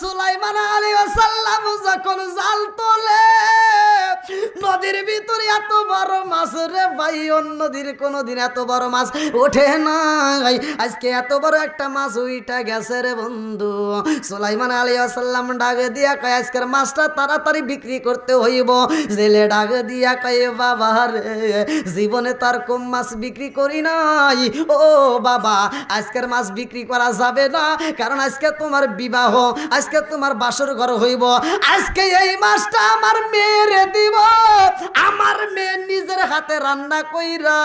সুলাইমান আলাইহিস সালাম যখন জাল তোলে নদীর ভিতরে এত বড় মাছ রে ভাই, অন্য নদীর কোনোদিন এত বড় মাছ ওঠে নাই। আজকে এত বড় একটা মাছ উইটা গেছে রে বন্ধু। সুলাইমান আলাইহিস সালাম ডাক দিয়া কয় আজকের মাছটা তাড়াতাড়ি বিক্রি করতে হইব। জেলে ডাক দিয়া কয় বাবা রে, জীবনে তার কম মাছ বিক্রি করি নাই। ও বাবা, আজকের মাছ বিক্রি করা যাবে না, কারণ আজকে তোমার বিবাহ, আজকে তোমার বাসর ঘর হইব। আজকে এই মাছটা আমার মেয়েরে দিব, আমার মেয়ে নিজের হাতে রান্না কইরা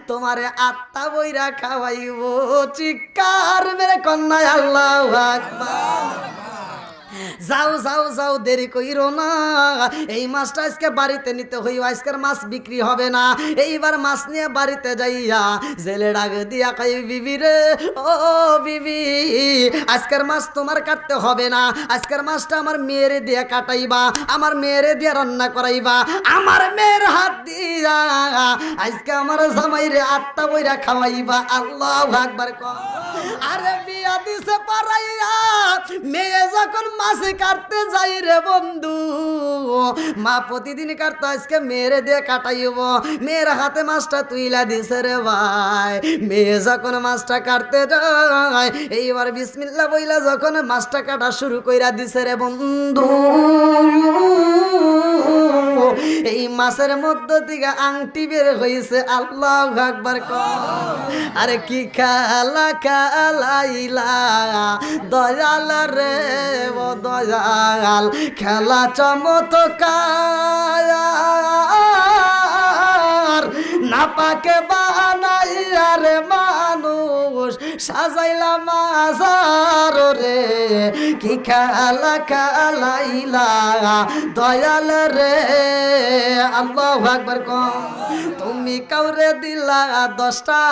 তোমারে আত্মা বইরা খাওয়াইব। চিৎকার মেরে কন্যা আল্লাহু আকবার। যাও যাও যাও, দেরি কইরো না, এই মাছটা আজকে বাড়িতে নিতে হইব, আজকের মাছ বিক্রি হবে না। এইবার মাছ নিয়ে বাড়িতে যাইয়া জেলে ডাক দিয়া কই বিবি রে, ও বিবি, আজকের মাছ তোমার কাটতে হবে না, আজকের মাছটা আমার মেয়েরে দিয়ে কাটাইবা, আমার মেয়েরে দিয়ে রান্না করাইবা, আমার মেয়ের হাত দিয়া আজকে আমার জামাইরে আত্মা বইরা খাওয়াইবা। আল্লাহু আকবার। আরে বিয়া দিছে পারাইয়া মেয়ে যখন মাছ কাটতে যাই রে বন্ধু, মা প্রতিদিন কাটতো, আজকে মেয়েরে দিয়ে কাটাইব, মেয়ের হাতে মাছটা তুইলা দিছে রে ভাই। মেয়ে যখন মাছটা কাটতে যায়, এইবার বিসমিল্লাহ বইলা যখন মাছটা কাটা শুরু কইরা দিছে রে বন্ধু, এই মাছের মধ্য থেকে আংটি বের হইছে। আল্লাহু আকবার। আরে কি খেলা খেলাইলা দয়াল রে, ও দয়াল, খেলা চমৎকার, না পাকে বানাইয়া রে মানুষ সাজাইলা মাজার রে, কি খেলা খেলাইলা দয়াল রে। আল্লাহু আকবার। তুমি কাউরে দিলা 10টা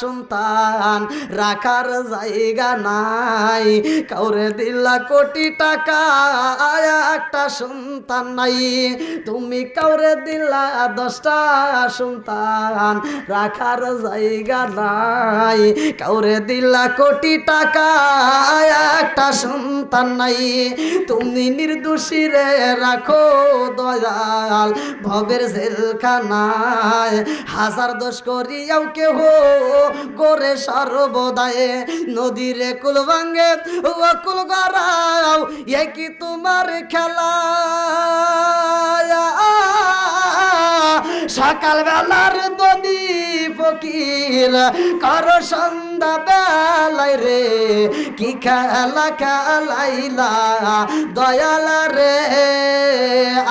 সন্তান, রাখার জায়গা নাই, কাউরে দিলা কোটি টাকা, একটা সন্তান নাই। তুমি কাউরে দিলা 10টা সন্তান, রাখার জায়গা নাই, কাউরে দিলা কোটি টাকা, একটা সন্তান নাই। তুমি নির্দোষী রে রাখো দয়াল ভবের জেলখানায়, হাজার দোষ করিয়াও কেহ করে সর্বদায়, নদীরে কুল ভাঙ্গে ও কুল গড়াও, এ কি তোমার খেলা? সকাল বেলার দনি ফকির কর সন্ধ্যা বেলায় রে, কি খেলা খেলাইলা দয়াল রে।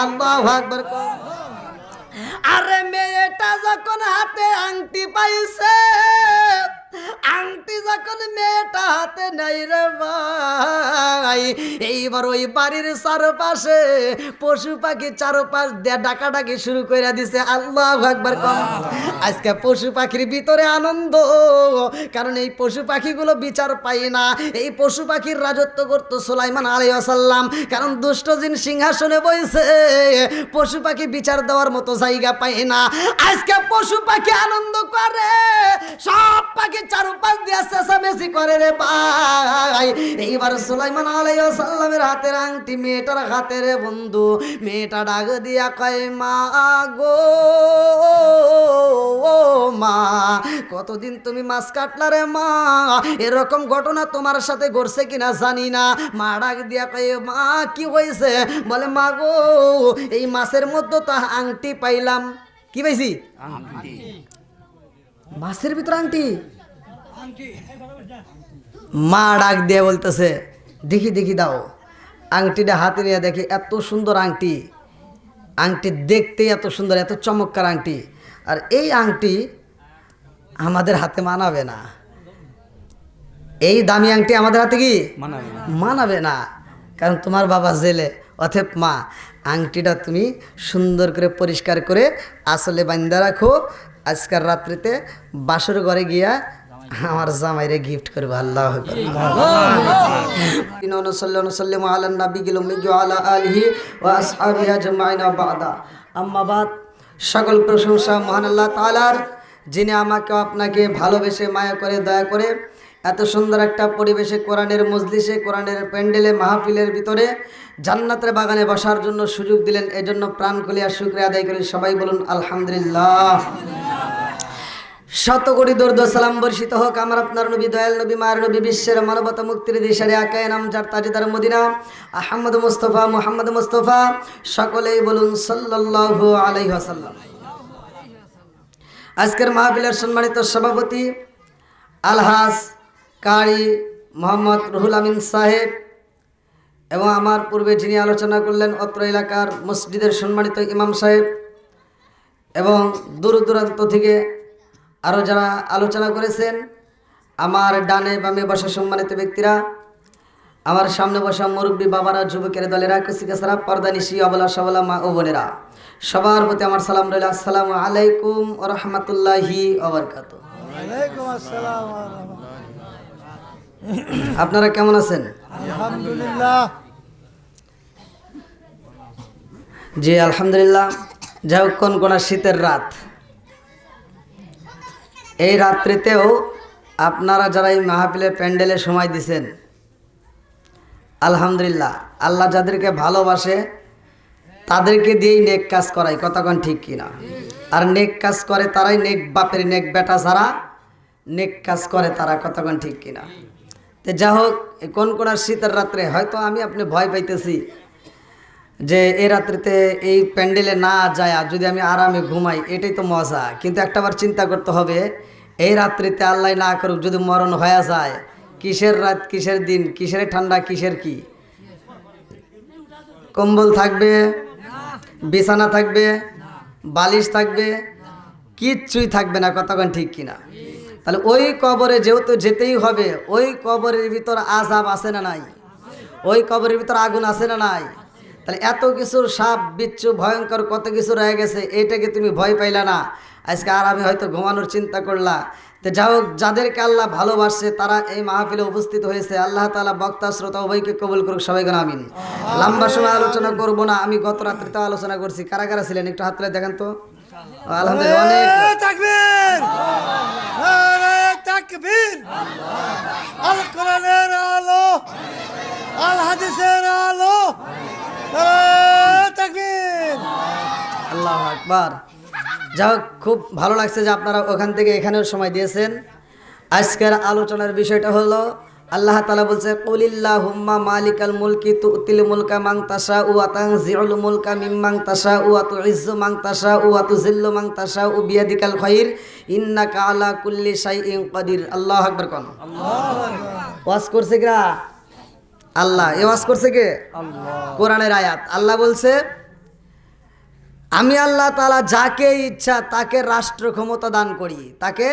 আল্লাহু আকবার। আরে মেয়েটা যখন হাতে আংটি পাইছে, আংটি যখন মেয়েটা হাতে নাই রে ভাই, এইবার ওই বাড়ির চারপাশে পশু পাখি চারপাশ দিয়ে ডাকাডাকি শুরু করে দিছে। আল্লাহু আকবার। আজকে পশু পাখির ভিতরে আনন্দ, কারণ এই পশু পাখিগুলো বিচার পায় না। এই পশু পাখির রাজত্ব করতো সুলাইমান আলাইহিস সালাম, কারণ দুষ্ট জিন সিংহাসনে বসে, পশু পাখি বিচার দেওয়ার মতো জায়গা পায় না। আজকে পশু পাখি আনন্দ করে, সব পাখি চারপাশ দিয়ে চেঁচামেচি করে রে ভাই। এইবার সুলাইমান আলাইহিস সালামের হাতের আংটি মেয়েটার হাতে রে বন্ধু, মেয়েটা ডাক দিয়া কয় মা গো, ও মা, কতদিন তুমি মাছ কাটলা রে মা, এরকম ঘটনা তোমার সাথে ঘটছে কিনা জানি না। মা ডাক দিয়া কয় মা কি হয়েছে? বলে মা গো, এই মাছের মধ্যে তো আংটি পাইলাম। কি পাইছি? মাছের ভিতর আংটি। মা ডাক দিয়ে বলতেছে দেখি দেখি দাও। আংটিটা হাতে নিয়ে দেখি, এত সুন্দর আংটি, আংটি দেখতে এত সুন্দর, এত চমৎকার আংটি, আর এই আংটি আমাদের হাতে মানাবে না। এই দামি আংটি আমাদের হাতে কি মানাবে না, কারণ তোমার বাবা জেলে। অতএব মা, আংটিটা তুমি সুন্দর করে পরিষ্কার করে আসলে বান্ধা রাখো, আজকের রাত্রিতে বাসর ঘরে গিয়া আমার জামাইরে গিফট করবো। আল্লাহু আকবার। সকল প্রশংসা মহান আল্লাহ তাআলার, যিনি আমাকে আপনাকে ভালোবেসে মায়া করে দয়া করে এত সুন্দর একটা পরিবেশে, কোরআনের মজলিসে, কোরআনের প্যান্ডেলে, মাহফিলের ভিতরে জান্নাতের বাগানে বসার জন্য সুযোগ দিলেন। এজন্য প্রাণ খুলিয়া শুকরিয়া আদায় করি। সবাই বলুন আলহামদুলিল্লাহ। শত কোটি দরুদ সালাম বর্ষিত হোক আমার আপনার নবী, দয়াল নবী, মায়ের নবী, বিশ্বের মানবতা মুক্তির দিশারি আকায়ে নামজার তাজদার মদিনা আহমদ মুস্তফা, মুহাম্মদ মুস্তফা, সকলেই বলুন সাল্লাল্লাহু আলাইহি ওয়াসাল্লাম। আজকের মাহফিলের সম্মানিত সভাপতি আলহাজ কারি মোহাম্মদ রুহুল আমিন সাহেব এবং আমার পূর্বে যিনি আলোচনা করলেন অত্র এলাকার মসজিদের সম্মানিত ইমাম সাহেব এবং দূর দূরান্ত থেকে আরও যারা আলোচনা করেছেন, আমার ডানে বামে বসা সম্মানিত ব্যক্তিরা, আমার সামনে বসা মুরব্বী বাবারা, যুবকের দলেরা, কুসিকাছাড়া, পর্দানিশি, অবলা সবলা মা ও বোনেরা, সবার প্রতি আমার সালাম রইল। আসসালামু আলাইকুম ওয়া রাহমাতুল্লাহি ওয়া বারাকাতুহু। ওয়ালাইকুম আসসালাম ওয়া রাহমাতুল্লাহ। আপনারা কেমন আছেন? আলহামদুলিল্লাহ। জি আলহামদুলিল্লাহ। যাই হোক, কোন শীতের রাত, এই রাত্রিতেও আপনারা যারা এই মাহফিলের প্যান্ডেলে সময় দিছেন, আলহামদুলিল্লাহ। আল্লাহ যাদেরকে ভালোবাসে তাদেরকে দিয়েই নেক কাজ করায়, কতক্ষণ ঠিক কিনা? আর নেক কাজ করে তারাই, নেক বাপের নেক বেটা ছাড়া নেক কাজ করে তারা, কতক্ষণ ঠিক কিনা? তো যা হোক, কোন শীতের রাত্রে হয়তো আপনি ভয় পাইতেছি যে এই রাত্রিতে এই প্যান্ডেলে না যায় যদি আমি আরামে ঘুমাই, এটাই তো মজা। কিন্তু একটাবার চিন্তা করতে হবে, এই রাত্রিতে আল্লাহ না করুক যদি মরণ হয়ে যায়, কিসের রাত, কিসের দিন, কিসের ঠান্ডা, কিসের কি? কম্বল থাকবে, বিছানা থাকবে, বালিশ থাকবে, কিচ্ছুই থাকবে না, কতক্ষণ ঠিক কিনা? তাহলে ওই কবরে যেহেতু যেতেই হবে, ওই কবরের ভিতর আযাব আছে না নাই? ওই কবরের ভিতর আগুন আছে না নাই? তাহলে এত কিছুর সাপ বিচ্ছু ভয়ঙ্কর কত কিছু রয়ে গেছে, এইটাকে তুমি ভয় পাইলা না, আজকে আর আমি হয়তো ঘুমানোর চিন্তা করলা। তো যাই হোক, যাদেরকে আল্লাহ ভালোবাসে তারা এই মাহফিলে উপস্থিত হয়েছে। আল্লাহ তাআলা বক্তা শ্রোতা উভয়কে কবুল করুক, সবাই গণ আমিন। লম্বা সময় আলোচনা করব না, আমি গত রাত্রিতে আলোচনা করছি। কারা কারা ছিলেন একটু হাত তুলে দেখেন তো। আলহামদুলিল্লাহ, অনেক তাকবীর, নারে তাকবীর। আল কোরআনের আলো, আল হাদিসের আলো, নারে তাকবীর। আল্লাহু আকবার। যাই হোক, খুব ভালো লাগছে যে আপনারা ওখান থেকে এখানেও সময় দিয়েছেন। আজকের আলোচনার বিষয়টা হলো, আল্লাহ তাআলা বলছে, কুলিল্লাহুম্মা মালিকাল মুলকি তুতিল মুলকা মান তাশাউ ওয়া তানজিউল মুলকা মিম্মান তাশাউ ওয়া তুইজ্জু মান তাশাউ ওয়া তুযিল্লু মান তাশাউ বিয়াদিকাল খায়র ইন্নাকা আলা কুল্লি শাইইন কাদির। আল্লাহু আকবার। কোন আল্লাহু আকবার। ওয়াজ করছে কিরা? আল্লাহ। এই ওয়াজ করছে কে? আল্লাহ। কোরআনের আয়াত। আল্লাহ বলছে, আমি আল্লাহ তাআলা যাকে ইচ্ছা তাকে রাষ্ট্র ক্ষমতা দান করি, তাকে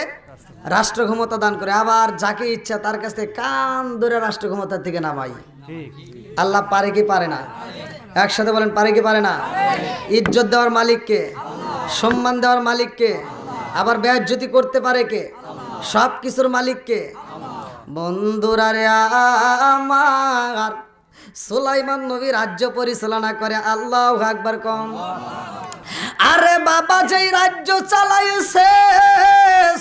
রাষ্ট্র ক্ষমতা দান করে, আবার যাকে ইচ্ছা তার কাছ থেকে কান ধরে রাষ্ট্র ক্ষমতা থেকে নামাই। আল্লাহ পারে কি পারে না? একসাথে বলেন, পারে কি পারে না? ইজ্জত দেওয়ার মালিক কে? সম্মান দেওয়ার মালিক কে? আবার বেইজ্জতি করতে পারে কে? সব কিছুর মালিক কে? বন্ধুরা রে আমার, সুলাইমান নবী রাজ্য পরিচালনা করে। আল্লাহু আকবার। কম। আরে বাবা, যেই রাজ্য চালাইছে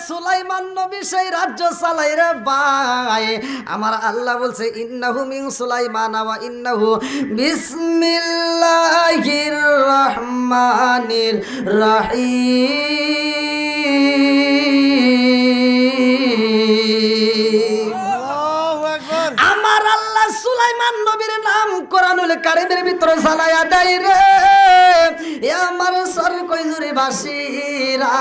সুলাইমান নবী, সেই রাজ্য চালাই রে ভাই। আমার আল্লাহ বলছে, ইন্নাহু মিন সুলাইমান ওয়া ইন্নাহু বিসমিল্লাহির রহমানির রহিম। আল্লাহু আকবার। আমার আল্লাহ সুলাইমান নবীর নাম কোরআনুল কারীমের ভিতরে চালায়া দেয় রে। এ আমার সরকইজুরি বাসীরা,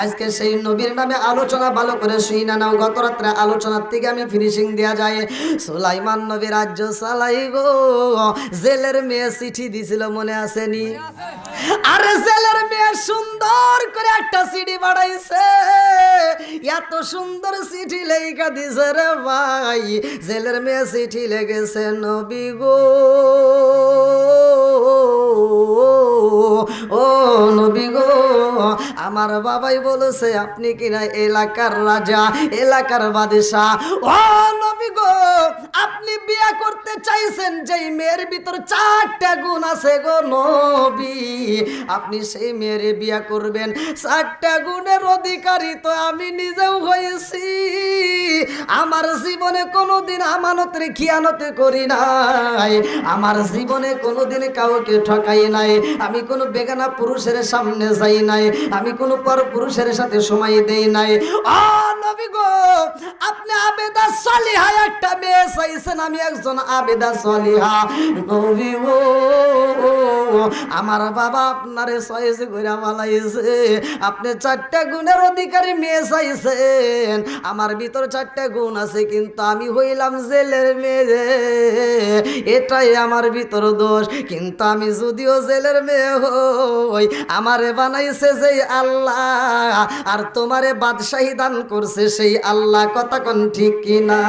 আজকে সেই নবীর নামে আলোচনা ভালো করে শুই না নাও। গত রাত্রে আলোচনার থেকে আমি ফিনিশিং দেয়া যায়। সুলাইমান নবী রাজ্য চালাই গো। জেলের মেয়ে চিঠি দিছিল, মনে আসেনি? আরে জেলের মেয়ে সুন্দর করে একটা চিঠি বাড়াইছে, এত সুন্দর চিঠি লেখা দিছে রে ভাই। জেলের মেয়ে চিঠি লেগেছে, নবী গো, ও নবী গো, আমার বাবাই বলেছে আপনি কিনা এলাকার রাজা, এলাকার বাদশাহ। ও নবী গো, আপনি বিয়ে করতে চাইছেন যেই মেয়ের ভিতর 4টা গুণ আছে গো নবী, আপনি সেই মেয়ের বিয়ে করবেন। 4টা গুণের অধিকারী তো আমি নিজেও হয়েছি। আমার জীবনে কোনোদিন আমানতের খিয়ানত করি নাই, আমার জীবনে কোনোদিন কাউকে ঠকাই নাই, আমি কোনো বেগানা পুরুষের সামনে যাই নাই, আমি কোনো পর পুরুষের সাথে সময় দেই নাই। ও নবী গো, আপনি আবেদা সলিহা একটা মেয়ে চাইছেন, আমি একজন আবেদা সলিহা নবী গো। আমার বাবা আপনারে চয়েস করে বালাইছে, আপনি 4টা গুণের অধিকারী মেয়ে চাইছেন। আমার ভিতর 4টা গুণ আছে, কিন্তু আমি হইলাম জেলের মেয়ে, এটাই আমার ভিতর দোষ। কিন্তু আমি যদিও জেলের মেয়ে হই, আমারে বানাইছে যেই আল্লাহ, আর তোমারে বাদশাহী দান করছে সেই আল্লাহ। কথা কোন ঠিক কিনা?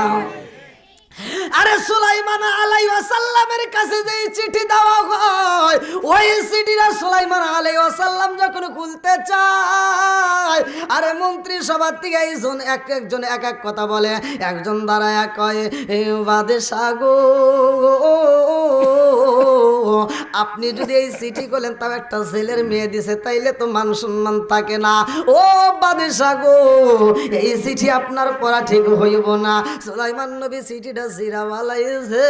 আরে সুলাইমান আলাইহিস সালামের কাছে যে চিঠি দেওয়া হয়, ওই চিঠিটা সুলাইমান আলাইহিস সালাম যখন খুলতে চায়, আরে মন্ত্রী সভা থেকে একজন এক এক কথা বলে। একজন দাঁড়ায় কয়, বাদশাহ গো, আপনি যদি এই চিঠি করলেন তাও একটা ছেলের মেয়ে দিছে, তাইলে তো মান সম্মান থাকে না। ও বাদশাহ গো, এই চিঠি আপনার পড়া ঠিক হইব না। সুলাইমান নবী চিঠিটা জিরাওয়ালাইছে,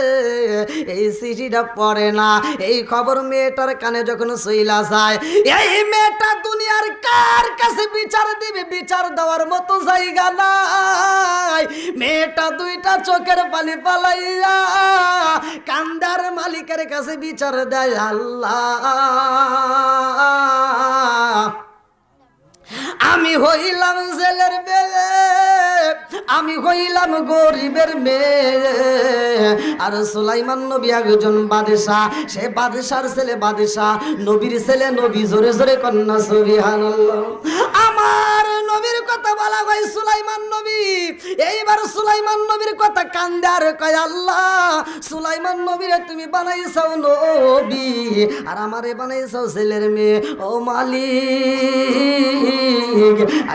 এই চিঠিটা পড়ে না। এই খবর মেয়েটার কানে যখন চইলা যায়, এই মেয়েটা দুনিয়ার কার কাছে বিচার দিবে? বিচার দেওয়ার মতো জায়গা নাই। মেয়েটা 2টা চোখের পানি পালাইয়া কান্দার মালিকের কাছে বিচার দেয়। আল্লাহ, আমি হইলাম জেলের মেয়ে, আমি হইলাম গরিবের মেয়ে। আর সুলাইমান নবী একজন বাদশাহ, সে বাদশার ছেলে বাদশাহ, নবীর ছেলে নবী। জোরে জোরে কন্যা সুবহানাল্লাহ। আমার নবীর কথা বলা হয় সুলাইমান নবী। এইবার সুলাইমান নবীর কথা কান্দে আর কয়, আল্লাহ, সুলাইমান নবীরে তুমি বানাইছাও নবী, আর আমারে বানাইছাও ছেলের মেয়ে। ও মালিক,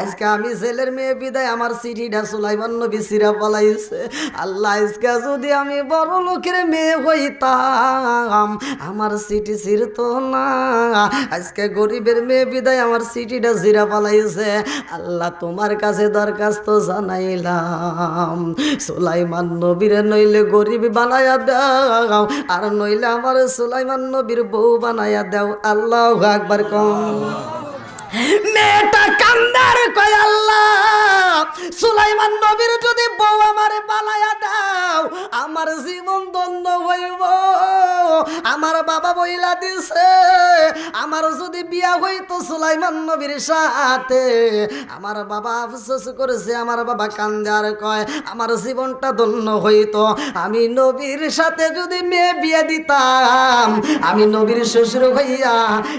আজকে আমি ছেলের মেয়ে বিদায় আমার চিঠিটা সুলাইমান নবী সিরা পালাইছে। আল্লাহ, আজকে যদি আমি বড় লোকের মেয়ে হইতাম, আমার চিঠি ছিড়তো না। আজকে গরিবের মেয়ে বিদায় আমার চিঠিটা সিরা পালাইছে। আল্লাহ, তোমার কাছে দরখাস্ত জানাইলাম, সুলাইমান নবীরে নইলে গরিব বানায়া দাও, আর নইলে আমার সুলাইমান নবীর বউ বানায়া দাও। আল্লাহু আকবার কম। মেয়েটা কান্দার কয়, আল্লাহ, সুলাইমান নবীর যদি বউ আমারে বানায়া দাও, আমার জীবন ধন্য হইব। আমার বাবা বইলা দিছে, আমার যদি বিয়া হইতো সুলাইমান নবীর সাথে। আমার বাবা আফসোস করেছে, আমার বাবা কান্দে আর কয়, আমার জীবনটা ধন্য হইতো। আমি নবীর সাথে যদি মেয়ে বিয়ে দিতাম, আমি নবীর শ্বশুর হইয়া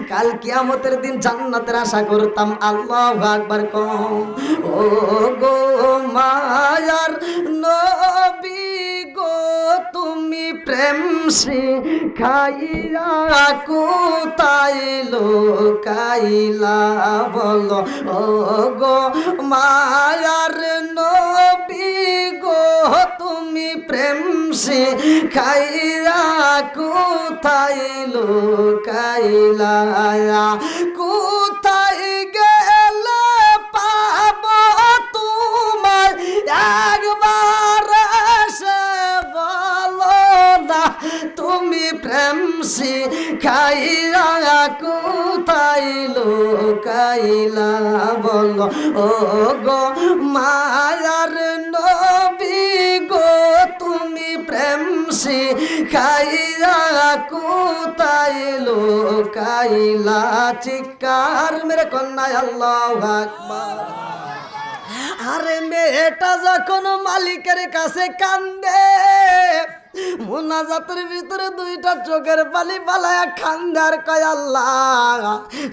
কাল কিয়ামতের দিন জান্নাতের আশা করতাম। আল্লাহু আকবার কম। ও গো মায়ার নবী গো, তুমি প্রেম শিখাইয়া কোথায় লোকাইলা বলো? ও গো মায়ার নবী গো, তুমি প্রেম শিখাইয়া কোথায় লোকাইলা? কোথায় গেলে পাবো তোমার একবার এসে বলো না? তুমি প্রেম শিখাইয়া কোথায় লোকাইলা বলো? ও গো মায়ার নবী গো, তুমি প্রেম শিখাইয়া কোথায় লোকাইলা? চিৎকার মেরে কন্যা আল্লাহু আকবার। আরে মেয়েটা যখন মালিকের কাছে কান্দে, মুনাজাতের ভিতরে 2টা চোখের পানি পালায়া খান্দার কয়, আল্লাহ,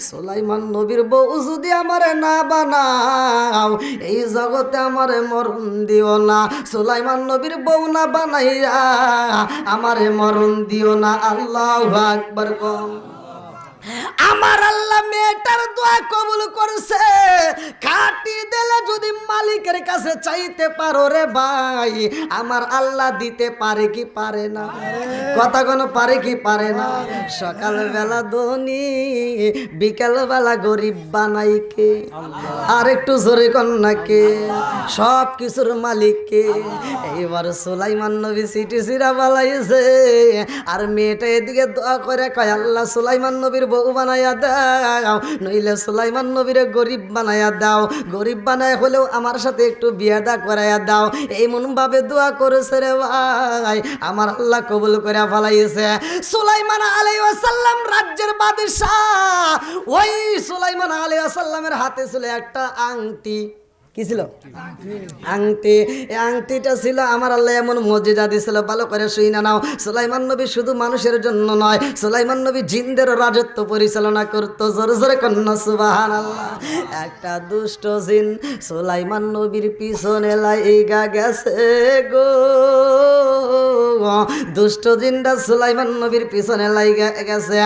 সুলাইমান নবীর বউ যদি আমারে না বানাও, এই জগতে আমারে মরণ দিও না। সুলাইমান নবীর বউ না বানাইয়া আমারে মরণ দিও না। আল্লাহু আকবার কম। আমার আল্লাহ মেয়েটার দোয়া কবুল করছে। খাটি দিলে যদি মালিকের কাছে চাইতে পারো রে ভাই, আমার আল্লাহ দিতে পারে কি পারে না? কথা কোনো পারে কি পারে না? সকালবেলা ধনী, বিকালবেলা গরিব বানাই কে? আর একটু জোরে কন্যাকে, সব কিছুর মালিককে। এইবার সুলাইমান নবী সিটি সিরা বালাইছে, আর মেয়েটা এদিকে দোয়া করে কয়, আল্লাহ সুলাইমান নবীর বউ বানাইয়া দাও, নইলে সুলাইমান নবীর গরিব বানাইয়া দাও, গরিব বানায় হলেও আমার সাথে একটু বিয়াদা করাইয়া দাও। এমন ভাবে দোয়া করেছে রে ভাই, আমার আল্লাহ কবুল করে ফেলাইছে। সুলাইমান আলাইহিস সালাম রাজ্যের বাদশাহ। ওই সুলাইমান আলাইহিস সালামের হাতে ছিল একটা আংটি। কি ছিল? আংটি। এই আংটিটা ছিল আমার আল্লাহ এমন মর্যাদা দিয়েছিল, ভালো করে শুই না নাও। সুলাইমান নবী শুধু মানুষের জন্য নয়, সুলাইমান নবী জিনদের রাজত্ব পরিচালনা করতো। জোরে জোরে কন্যা সুবহানাল্লাহ। একটা দুষ্ট জিন সুলাইমান নবীর পিছনে লাইগা গেছে গো। দুষ্ট জিনটা সুলাইমান নবীর পিছনে লাইগা গেছে।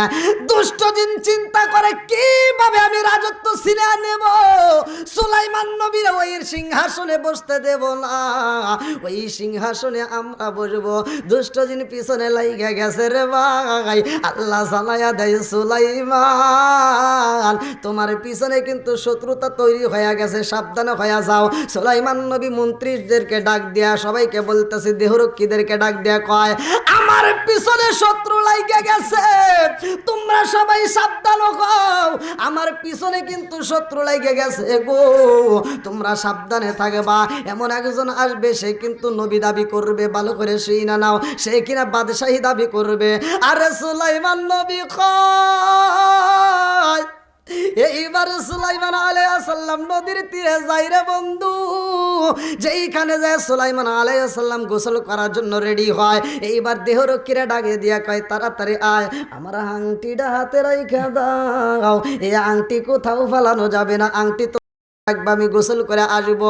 দুষ্ট জিন চিন্তা করে কিভাবে আমি রাজত্ব ছিনে নেব, সুলাইমান নবীর ওই সিংহাসনে বসতে দেব না, ওই সিংহাসনে আমরা বসবো। দুষ্ট জিন পিছনে লাইগা গেছে রে ভাই। আল্লাহ জানাইয়া দেয়, সুলাইমান তোমার পিছনে কিন্তু শত্রুতা তৈরি হয়ে গেছে, সাবধানে হয়ে যাও। সুলাইমান নবী মন্ত্রীদেরকে ডাক দেয়া, সবাইকে বলতেছে, দেহরক্ষীদেরকে ডাক দেয়া কয়, আমার পিছনে শত্রু লাইগা গেছে, তোমরা সবাই সাবধান হও, আমার পিছনে কিন্তু শত্রু লাইগা গেছে গো, তোমরা সাবধানে থাকবা। এমন একজন আসবে, সে কিন্তু নবী দাবি করবে, ভালো করে শুই না নাও, সে কিনা বাদশাহী দাবি করবে। আরে সুলাইমান নবী কয়, এইবার সুলাইমান আলাইহিস সালাম নদীর তীরে যাই রে বন্ধু। যেইখানে যায় সুলাইমান আলাইহিস সালাম গোসল করার জন্য রেডি হয়। এইবার দেহরক্ষীরা ডাকে দিয়া কয়, তাড়াতাড়ি আয়, আমার আংটিটা হাতে রাইখা দাও, এই আংটি কোথাও ফালানো যাবে না, আংটি তো আমি গোসল করে আসব।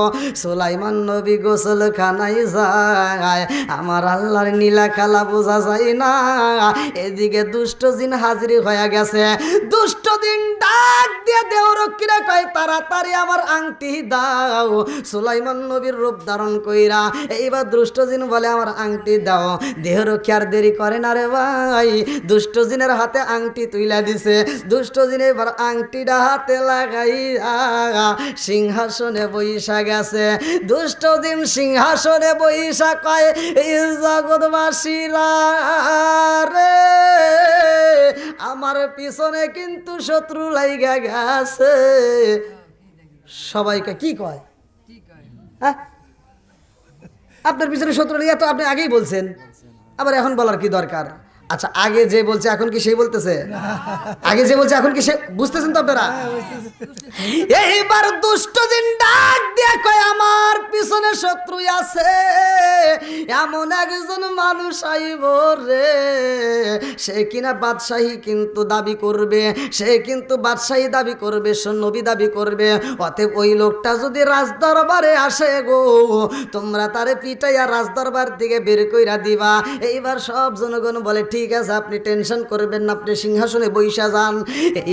সুলাইমান নবী গোসল খানায় যায়, আমার আল্লাহর নীলা খেলা বোঝা যায় না। এদিকে দুষ্ট জিন হাজির হয়ে গেছে। দুষ্ট জিন ডাক দিয়ে দেহরক্ষীরা কয়, তাড়াতাড়ি আমার আংটি দাও। সুলাইমান নবীর রূপ ধারণ কইরা এইবার দুষ্ট জিন বলে, আমার আংটি দাও। দেহরক্ষী আর দেরি করে না রে ভাই, দুষ্ট জিনের হাতে আংটি তুইলা দিছে। দুষ্ট জিন এবার আংটিটা হাতে লাগাইয়া সিংহাসনে বৈশা গেছে। দুষ্ট দিন সিংহাসনে বৈশা কয়, এই জগৎবাসীরা রে, আমার পিছনে কিন্তু শত্রু লাইগা গেছে। সবাইকে কি কয়? হ্যাঁ, আপনার পিছনে শত্রু লাইগা, তো আপনি আগেই বলছেন, আবার এখন বলার কি দরকার? আচ্ছা, আগে যে বলছে এখন কি সেই বলতেছে? আগে যে বলছে এখন কি সে? বুঝতেছেন তো আপনারা? এইবার দুষ্ট জিন ডাক দিয়ে কয়, আমার পিছনে শত্রু আছে, এমন একজন মানুষ আইব রে, সে কিনা বাদশাহী কিন্তু দাবি করবে, সে কিন্তু বাদশাহী দাবি করবে, সে নবী দাবি করবে। অতএব ওই লোকটা যদি রাজদরবারে আসে গো, তোমরা তারে পিটাইয়া রাজদরবার থেকে বের কইরা দিবা। এইবার সব জনগণ বলে, ঠিক আছে, আপনি টেনশন করবেন না, আপনি সিংহাসনে বৈশা যান।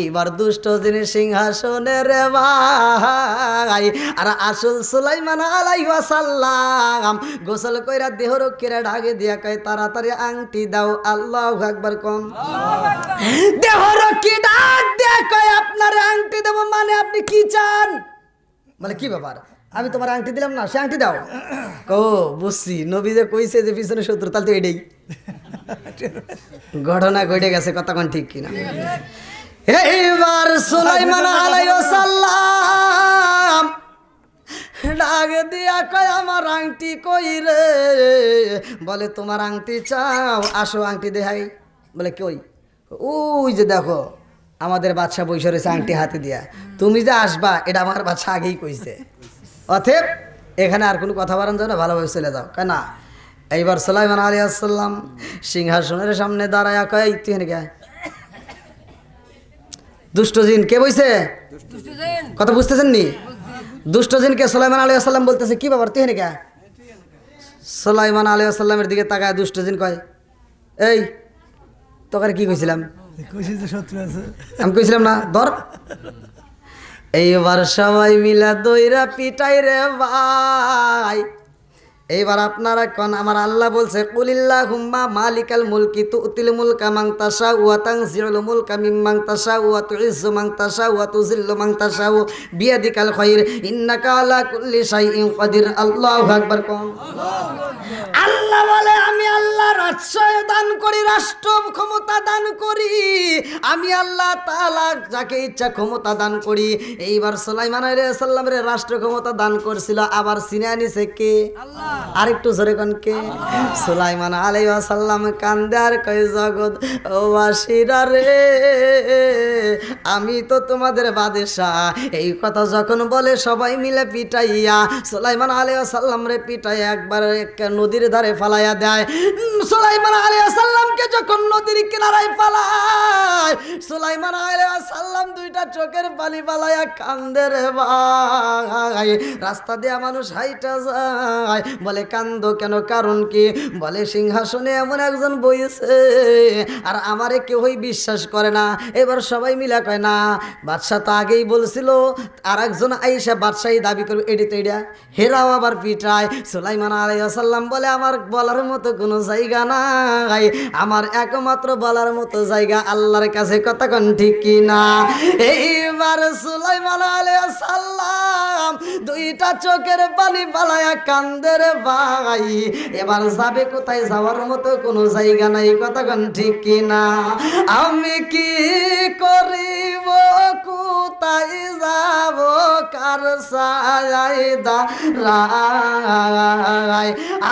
এইবার দুষ্ট জিনের সিংহাসনে রে ভাই, আর আসল সুলাইমান আলাইহিস সালাম গোসল কইরা দেহরক্ষীরা ডাকে দিয়া কয়, তাড়াতাড়ি আংটি দাও। আল্লাহু আকবার কোন। দেহরক্ষী ডাক দিয়া কয়, আপনার আংটি দেব মানে আপনি কি চান? বলে, কি ব্যাপার, আমি তোমার আংটি দিলাম না, সে আংটি দাও। ও বুঝছি, নবী যে কইছে যে পিছনে শত্রু, তাহলে তো এটাই ঘটনা ঘটে গেছে। কতক্ষণ ঠিক কিনা? এইবার সুলাইমান আলাইহিস সালাম ডাক দিয়া কয়, আমার আংটি কই রে? বলে, তোমার আংটি চাও, আসো আংটি দেখাই। বলে, কই? ওই যে দেখো, আমাদের বাদশা বৈশা রয়েছে আংটি হাতে দিয়া, তুমি যে আসবা এটা আমার বাদশা আগেই কইছে। অতএব এখানে আর কোনো কথা বাড়ান যাও না, ভালোভাবে চলে যাও। কেন না? এইবার সুলাইমান আলাইহিস সালাম সিংহাসনের সামনে দাঁড়ায়া কয়, তুই এখানে কে? দুষ্ট জিন কে বইছে? কথা বুঝতেছেন নি? দুষ্ট জিনকে সুলাইমান আলাইহিস সালাম বলতেছে, কি ব্যাপার, তুই এখানে কে? সুলাইমান আলাইহিস সালামের দিকে তাকায় দুষ্ট জিন কয়, এই তোকে কি কইছিলাম? কইছি যে শত্রু আছে। আমি কইছিলাম না ধর। এইবার সবাই মিলা দইরা পিটাই রে ভাই। এইবার আপনারা কোন আমার আল্লাহ বলছে কুলিল্লাহুম্মা মালিকাল মুলকি তুতিল মুলকা মান তাশা ওয়া তানজিউল মুলকা মিম্মান তাশা ওয়া তুইজ্জু মান তাশা ওয়া তুযিল্লু মান তাশা বিয়াদিকাল খায়র ইন্নাকা আলা কুল্লি শাইইন কাদির। আল্লাহু আকবার কোন। আল্লাহ বলে আমি আল্লাহ রাষ্ট্র দান করি, রাষ্ট্র ক্ষমতা দান করি। আমি আল্লাহ তাআলা যাকে ইচ্ছা ক্ষমতা দান করি। এইবার সুলাইমান আলাইহিস সালামের রাষ্ট্র ক্ষমতা দান করছিল, আবার সিনে আনিছে কে? আল্লাহ। আরেকটু জোরে কোন কে? সুলাইমান আলাইহিস সালাম কান্দে আর কয় জগৎ ও বাসীরা রে, আমি তো তোমাদের বাদশাহ। এই কথা যখন বলে সবাই মিলে পিটাইয়া সুলাইমান আলাইহিস সালাম রে পিটাইয়া একবার নদীর ধারে ফালাইয়া দেয়। সুলাইমান আলাইহিস সালামকে যখন নদীর কিনারায় ফালায়, সুলাইমান আলাইহিস সালাম দুইটা চোখের পানি ফালাইয়া কান্দে রে ভাই। রাস্তা দিয়ে মানুষ হাইটা যায়, বলে কান্দো কেন, কারণ কি? বলে সিংহাসনে এমন একজন বইছে আর আমারে কেউই বিশ্বাস করে না। এবার সবাই মিলা কয় না, বাদশাহ তো আগেই বলছিল আর একজন আইসা বাদশাহী দাবি করবে, এডি তো এটা। হেরাও আবার পিটায়। সুলাইমান আলাইহিস সালাম বলে আমার বলার মতো কোনো জায়গা নাই, আমার একমাত্র বলার মতো জায়গা আল্লাহর কাছে। কথা কোন ঠিক কি না? এইবার সুলাইমান আলাইহিস সালাম দুইটা চোখের পানি পালায়া কান্দে রে ভাই। এবার যাবে কোথায়, যাওয়ার মতো কোনো জায়গা নাই। কথা কোন ঠিক কি না? আমি কি করিব, কোথায় যাব, কার ছায়ায় দাঁড়াই?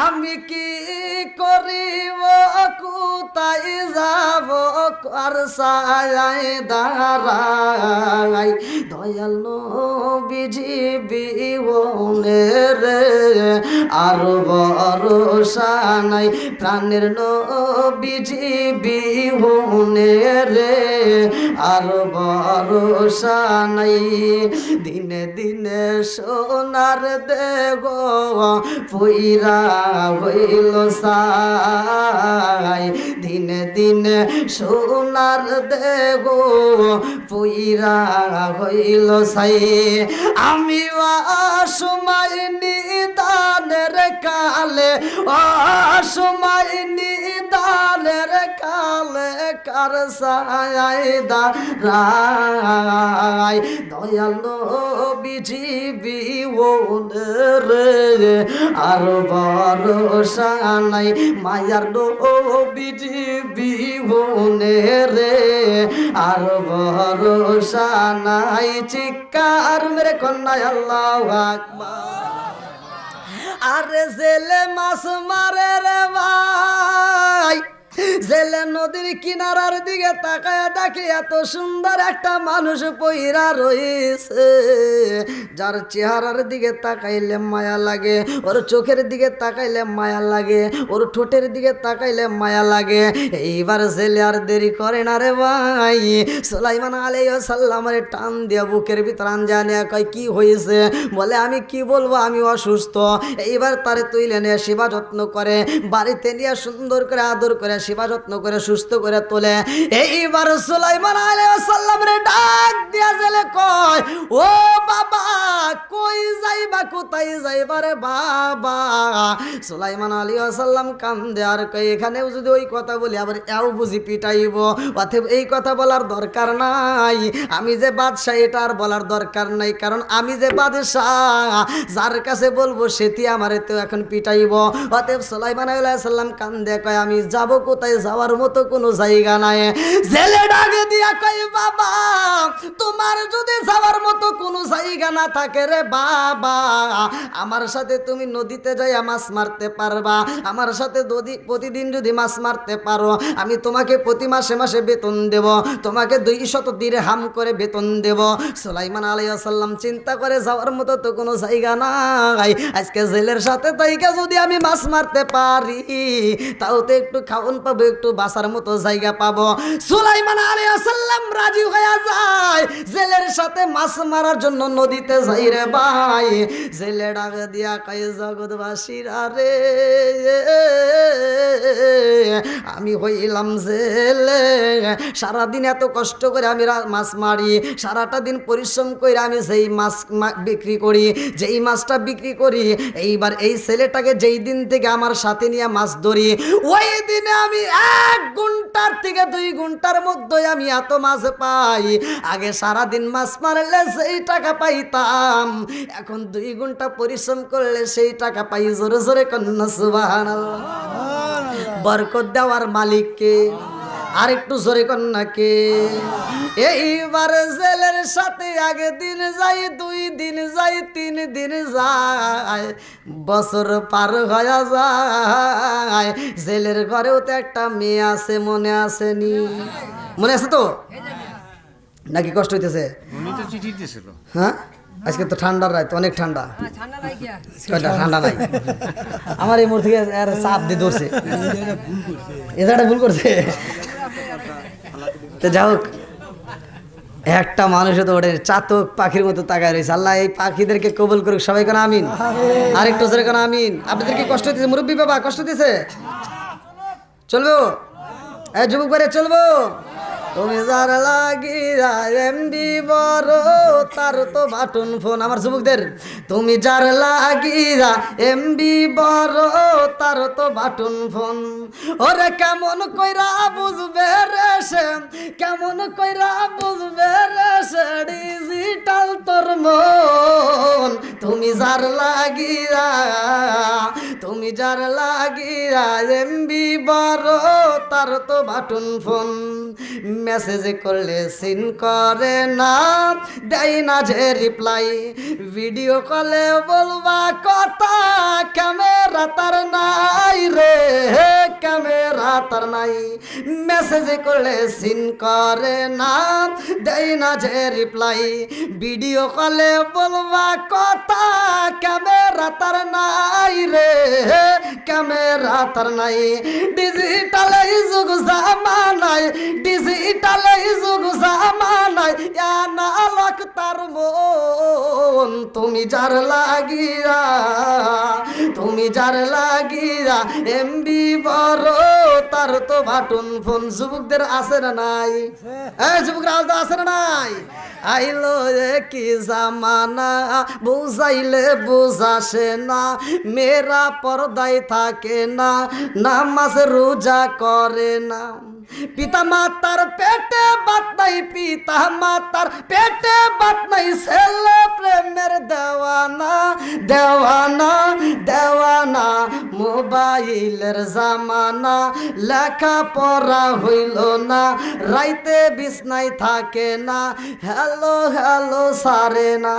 আমি কি করিব, কোথায় যাব, কার ছায়ায় দাঁড়াই? দয়াল নবীজি বিহনে রে আর ভরসা নাই, প্রাণের নবীজি বিহনে রে আর ভরসা নাই। দিনে দিনে সোনার দেহ পুইরা হইল সাই, দিনে দিনে সোনার দেহ পুইরা হইল সাই। আমি অসময় নিদানের কালে, অসময় নিদানের কালে কার ছায়ায় দাঁড়াই? দয়াল নবীজি বিহনে রে আর ভরসা নাই, মায়ার নবীজি বিহনে রে আর ভরসা নাই। চিৎকার মেরে কন্যায় আল্লাহু আকবার। আরে জেলে মাছ মারে রে ভাই, জেলে নদীর কিনারার দিকে তাকায় দেখে এত সুন্দর একটা মানুষ পইরা রয়েছে, যার চেহারার দিকে তাকাইলে মায়া লাগে, ওর চোখের দিকে তাকাইলে মায়া লাগে, ওর ঠোঁটের দিকে তাকাইলে মায়া লাগে। এইবার জেলে আর দেরি করে না রে ভাই, সুলাইমান আলাইহিস সালামের টান দিয়া বুকের ভিতর আনজানিয়া কয় কি হয়েছে? বলে আমি কি বলবো, আমি অসুস্থ। এইবার তারে তুইলে নিয়ে সেবা যত্ন করে, বাড়িতে নিয়ে সুন্দর করে আদর করে সেবা যত্ন করে সুস্থ করে তোলে। এইবার সুলাইমান আলাইহিস সালামের ডাক দিয়া জেলে কয় ও বাবা কই যাইবা, কোথায় যাইবা রে বাবা? সুলাইমান আলাইহিস সালাম কান্দে আর কয় এখানেও যদি ওই কথা বলি আবার এও বুঝি পিটাইব, অতএব এই কথা বলার দরকার নাই। আমি যে বাদশাহ এটা আর বলার দরকার নাই, কারণ আমি যে বাদশাহ যার কাছে বলবো সেটি আমারে তো এখন পিটাইব। অতএব সুলাইমান আলাইহিস সালাম কান্দে কয় আমি যাব কোথায়, যাওয়ার মতো কোনো জায়গা নাই। জেলে ডাকে দিয়া কয় বাবা তোমার যদি যাওয়ার মতো কোনো জায়গা না থাকে রে বাবা, আমার সাথে তুমি নদীতে যাইয়া মাছ মারতে পারবা। আমার সাথে প্রতিদিন যদি মাছ মারতে পারো আমি তোমাকে প্রতি মাসে মাসে বেতন দেব, তোমাকে 200 দিরহাম করে বেতন দেব। সুলাইমান আলাইহিস সালাম চিন্তা করে যাওয়ার মতো তো কোনো জায়গা নাই, আজকে জেলের সাথে তাইকা যদি আমি মাছ মারতে পারি তাও তো একটু খাওন পাবো, একটু বাসার মতো জায়গা পাবো। সুলাইমান আলাইহিস সালাম রাজি হয়ে যায়, জেলের সাথে মাছ মারার জন্য নদীতে যাই রে ভাই। জেলে ডাক দিয়া কয়, জগৎবাসীরা রে, আমি হইলাম জেলে, সারাদিন এত কষ্ট করে আমি মাছ মারি, সারাটা দিন পরিশ্রম করে আমি যেই মাছ বিক্রি করি, যেই মাছটা বিক্রি করি, এইবার এই ছেলেটাকে যেই দিন থেকে আমার সাথে নিয়ে মাছ ধরি, ওই দিনে আমি 1 ঘন্টার থেকে 2 ঘন্টার মধ্যে আমি এত মাছ পাই। আগে সারাদিন মাছ মারলে সেই টাকা পাইতাম, এখন 2 ঘন্টা পরিশ্রম করলে সেই টাকা পাই। জোরে জোরে কন্যা সুবহানাল্লাহ। বরকত দেওয়ার মালিককে, আর একটু জোরে কন্যাকে। এইবার জেলের সাথে আগে দিন যাই, 2 দিন যাই, 3 দিন যায়, বছর পার হয়ে যায়। জেলের ঘরেও তো একটা মেয়ে আছে, মনে আসেনি? মনে আছে তো নাকি? কষ্ট হইতেছে? উনি তো চিঠি দিয়েছিল। হ্যাঁ, আজকে তো ঠান্ডার রাত, অনেক ঠান্ডা। ঠান্ডা নাই, আমার এই মোড় থেকে চাপ দিয়ে ধরছে, এ জায়গাটা ভুল করছে। তো যাই হোক, একটা মানুষও তো ওঠে, চাতক পাখির মতো তাকায় রয়েছে। আল্লাহ এই পাখিদেরকে কবুল করুক, সবাই কেন আমিন। আরেকটু জোরে কেন আমিন। আপনাদের কি কষ্ট দিতেছে? মুরব্বী বাবা কষ্ট দিতেছে? চলবো যুবক বারে, চলবো। তুমি যার লাগিয়া এমবি বড়, তার তো বাটন ফোন। আমার যুবকদের, তুমি যার লাগিয়া এমবি বড়, তার তো বাটন ফোন। ওরে কেমন কইরা বুঝবে রে সে, কেমন কইরা বুঝবে রে সে, ডিজিটাল তোর মন। তুমি যার লাগিয়া, তুমি যার লাগিয়া এমবি বড়, তার তো বাটন ফোন। মেসেজ করলে সিন করে না, দেয় না যে রিপ্লাই, ভিডিও কলে বলবা কথা, ক্যামেরা তার নাই রে, ক্যামেরা তার নাই। মেসেজ করলে সিন করে না, দেয় না যে রিপ্লাই, ভিডিও কলে বলবা কথা, ক্যামেরা তার নাই রে, ক্যামেরা তার নাই। ডিজিটাল যুগ জামানায়, ডিজিটালে যুগ জামানায়, আনালক তার মন। তুমি যার লাগিয়া, তুমি যার লাগিয়া এমবি বড়, তার তো বাটন ফোন। যুবকদের আছে না নাই? যুবকরা আছে না নাই? আইলো কি জামানা, বুঝাইলে বুঝাসে না, মেয়েরা পর্দায় থাকে না, নামাজ রোজা করে না। পিতা মাতার পেটে বাত নাই, পিতা মাতার পেটে বাত নাই, ছেলে প্রেমের দেওয়ানা, দেওয়ানা, দেওয়ানা। মোবাইলের জামানা, লেখা পড়া হইল না, রাইতে বিছনায় থাকে না, হ্যালো হ্যালো সারে না।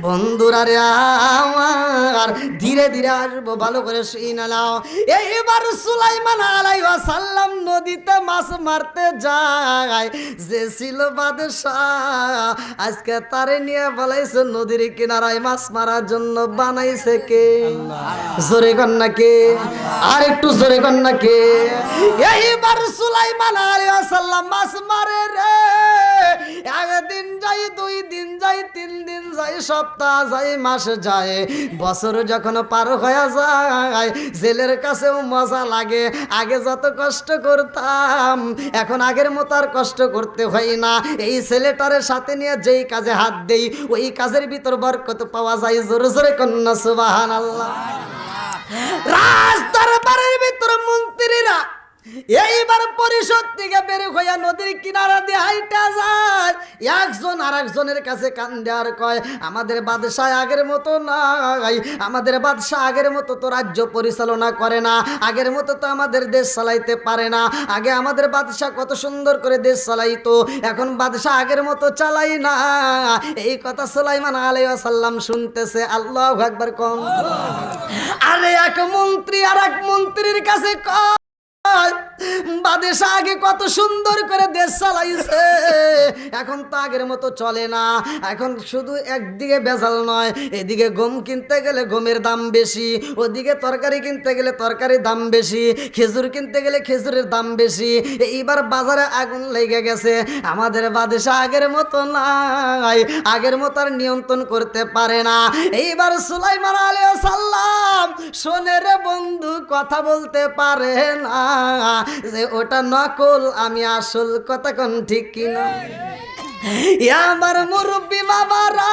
বন্ধুরা রে আমার, ধীরে ধীরে আসবো, ভালো করে শুনে নাও। এইবার সুলাইমান আলাইহিস সালাম নদীতে মাছ মারতে যায়, যে ছিল বাদশাহ, আজকে তারে নিয়ে বলাইছে নদীর কিনারায় মাছ মারার জন্য। বানাইছে কে? জোরে কন্যা কে? আর একটু জোরে কন্যা কে? এইবার সুলাইমান আলাইহিস সালাম মাছ মারে রে। 1 দিন যাই, 2 দিন যাই, 3 দিন যাই, সপ্তাহ যাই, মাস যায়, বছর যখন পার হয়ে যায়, জেলের কাছেও মজা লাগে। আগে যত কষ্ট করতাম, এখন আগের মতো আর কষ্ট করতে হয় না। এই ছেলেটারের সাথে নিয়ে যেই কাজে হাত দেই, ওই কাজের ভিতর বরকত পাওয়া যায়। জোরে জোরে কন্যা সুবহানাল্লাহ। রাজ দরবারের ভিতর মন্ত্রীরা এইবার পরিষদ থেকে বের হইয়া নদীর কিনারা দিয়ে হাইটা যায়। একজন আর একজনের কাছে কান্দে আর কয়, আমাদের বাদশাহ আগের মতো নাই, আমাদের বাদশাহ আগের মতো তো রাজ্য পরিচালনা করে না, আগের মতো তো আমাদের দেশ চালাইতে পারে না। আগে আমাদের বাদশাহ কত সুন্দর করে দেশ চালাইতো, এখন বাদশাহ আগের মতো চালাই না। এই কথা সুলাইমান আলাইহিস সালাম শুনতেছে। আল্লাহু আকবার কোন। আরে এক মন্ত্রী আর এক মন্ত্রীর কাছে কয়, বাদেশা আগে কত সুন্দর করে দেশ চালাইছে, এখন তো আগের মতো চলে না। এখন শুধু একদিকে বেজাল নয়, এদিকে গম কিনতে গেলে গমের দাম বেশি, ওদিকে তরকারি কিনতে গেলে তরকারির দাম বেশি, খেজুর কিনতে গেলে খেজুরের দাম বেশি। এইবার বাজারে আগুন লেগে গেছে। আমাদের বাদেশা আগের মতো নাই, আগের মতো আর নিয়ন্ত্রণ করতে পারে না। এইবার সুলাইমান আলাইহিস সালাম শোনে রে বন্ধু, কথা বলতে পারে না যে ওটা নকল, আমি আসল, কথা কোন ঠিক কিনা। আমার মুরব্বী বাবারা,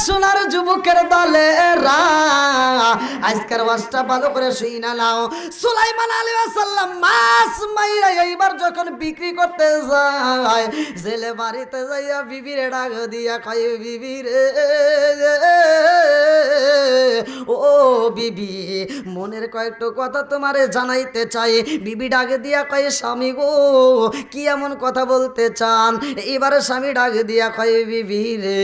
সোনার যুবকের দলেরা, আজকের ওয়াজটা ভালো করে শুই না নাও। সুলাইমান আলাইহিস সালাম মাছ মাইরা এইবার যখন বিক্রি করতে যায়, জেলে বাড়িতে যাইয়া বিবিরে ডাক দিয়া কয়, বিবি রে ও বিবি, মনের কয়েকটা কথা তোমারে জানাইতে চাই। বিবি ডাকে দিয়া কয়, স্বামী গো কি এমন কথা বলতে চান? এবারে স্বামী ডাক দিয়া কয়, বিবি রে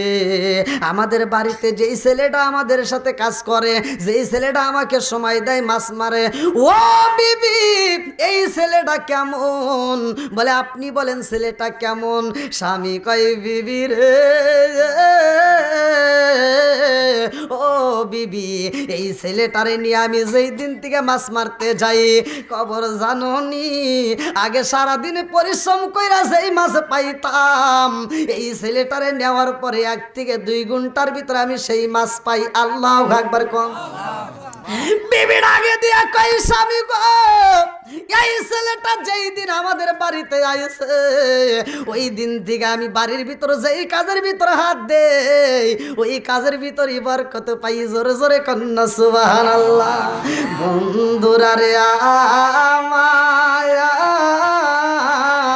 আমাদের বাড়িতে যেই ছেলেটা আমাদের সাথে কাজ করে, যেই ছেলেটা আমাকে সময় দেয়, মাছ মারে, ও বিবি এই ছেলেটা কেমন? বলে আপনি বলেন ছেলেটা কেমন? স্বামী কয়, বিবি রে ও বিবি এই ছেলেটারে নিয়ে আমি যেই দিন থেকে মাছ মারতে যাই, খবর জানোনি, আগে সারাদিন পরিশ্রম কইরা যেই মাছ পাইতাম, এই ছেলেটারে নেওয়ার পরে 1 থেকে 2 ঘন্টার ভিতরে আমি সেই মাছ পাই। আল্লাহু আকবার কম। বিবি ডাকে দিয়া কই, স্বামী গো এই ছেলেটা যেই দিন আমাদের বাড়িতে আইছে, ওই দিন থেকে আমি বাড়ির ভিতরে যেই কাজের ভিতরে হাত দেই, ওই কাজের ভিতরে বরকত পাই। জোরে জোরে কন্যা সুবহানাল্লাহ। বন্ধুরা রে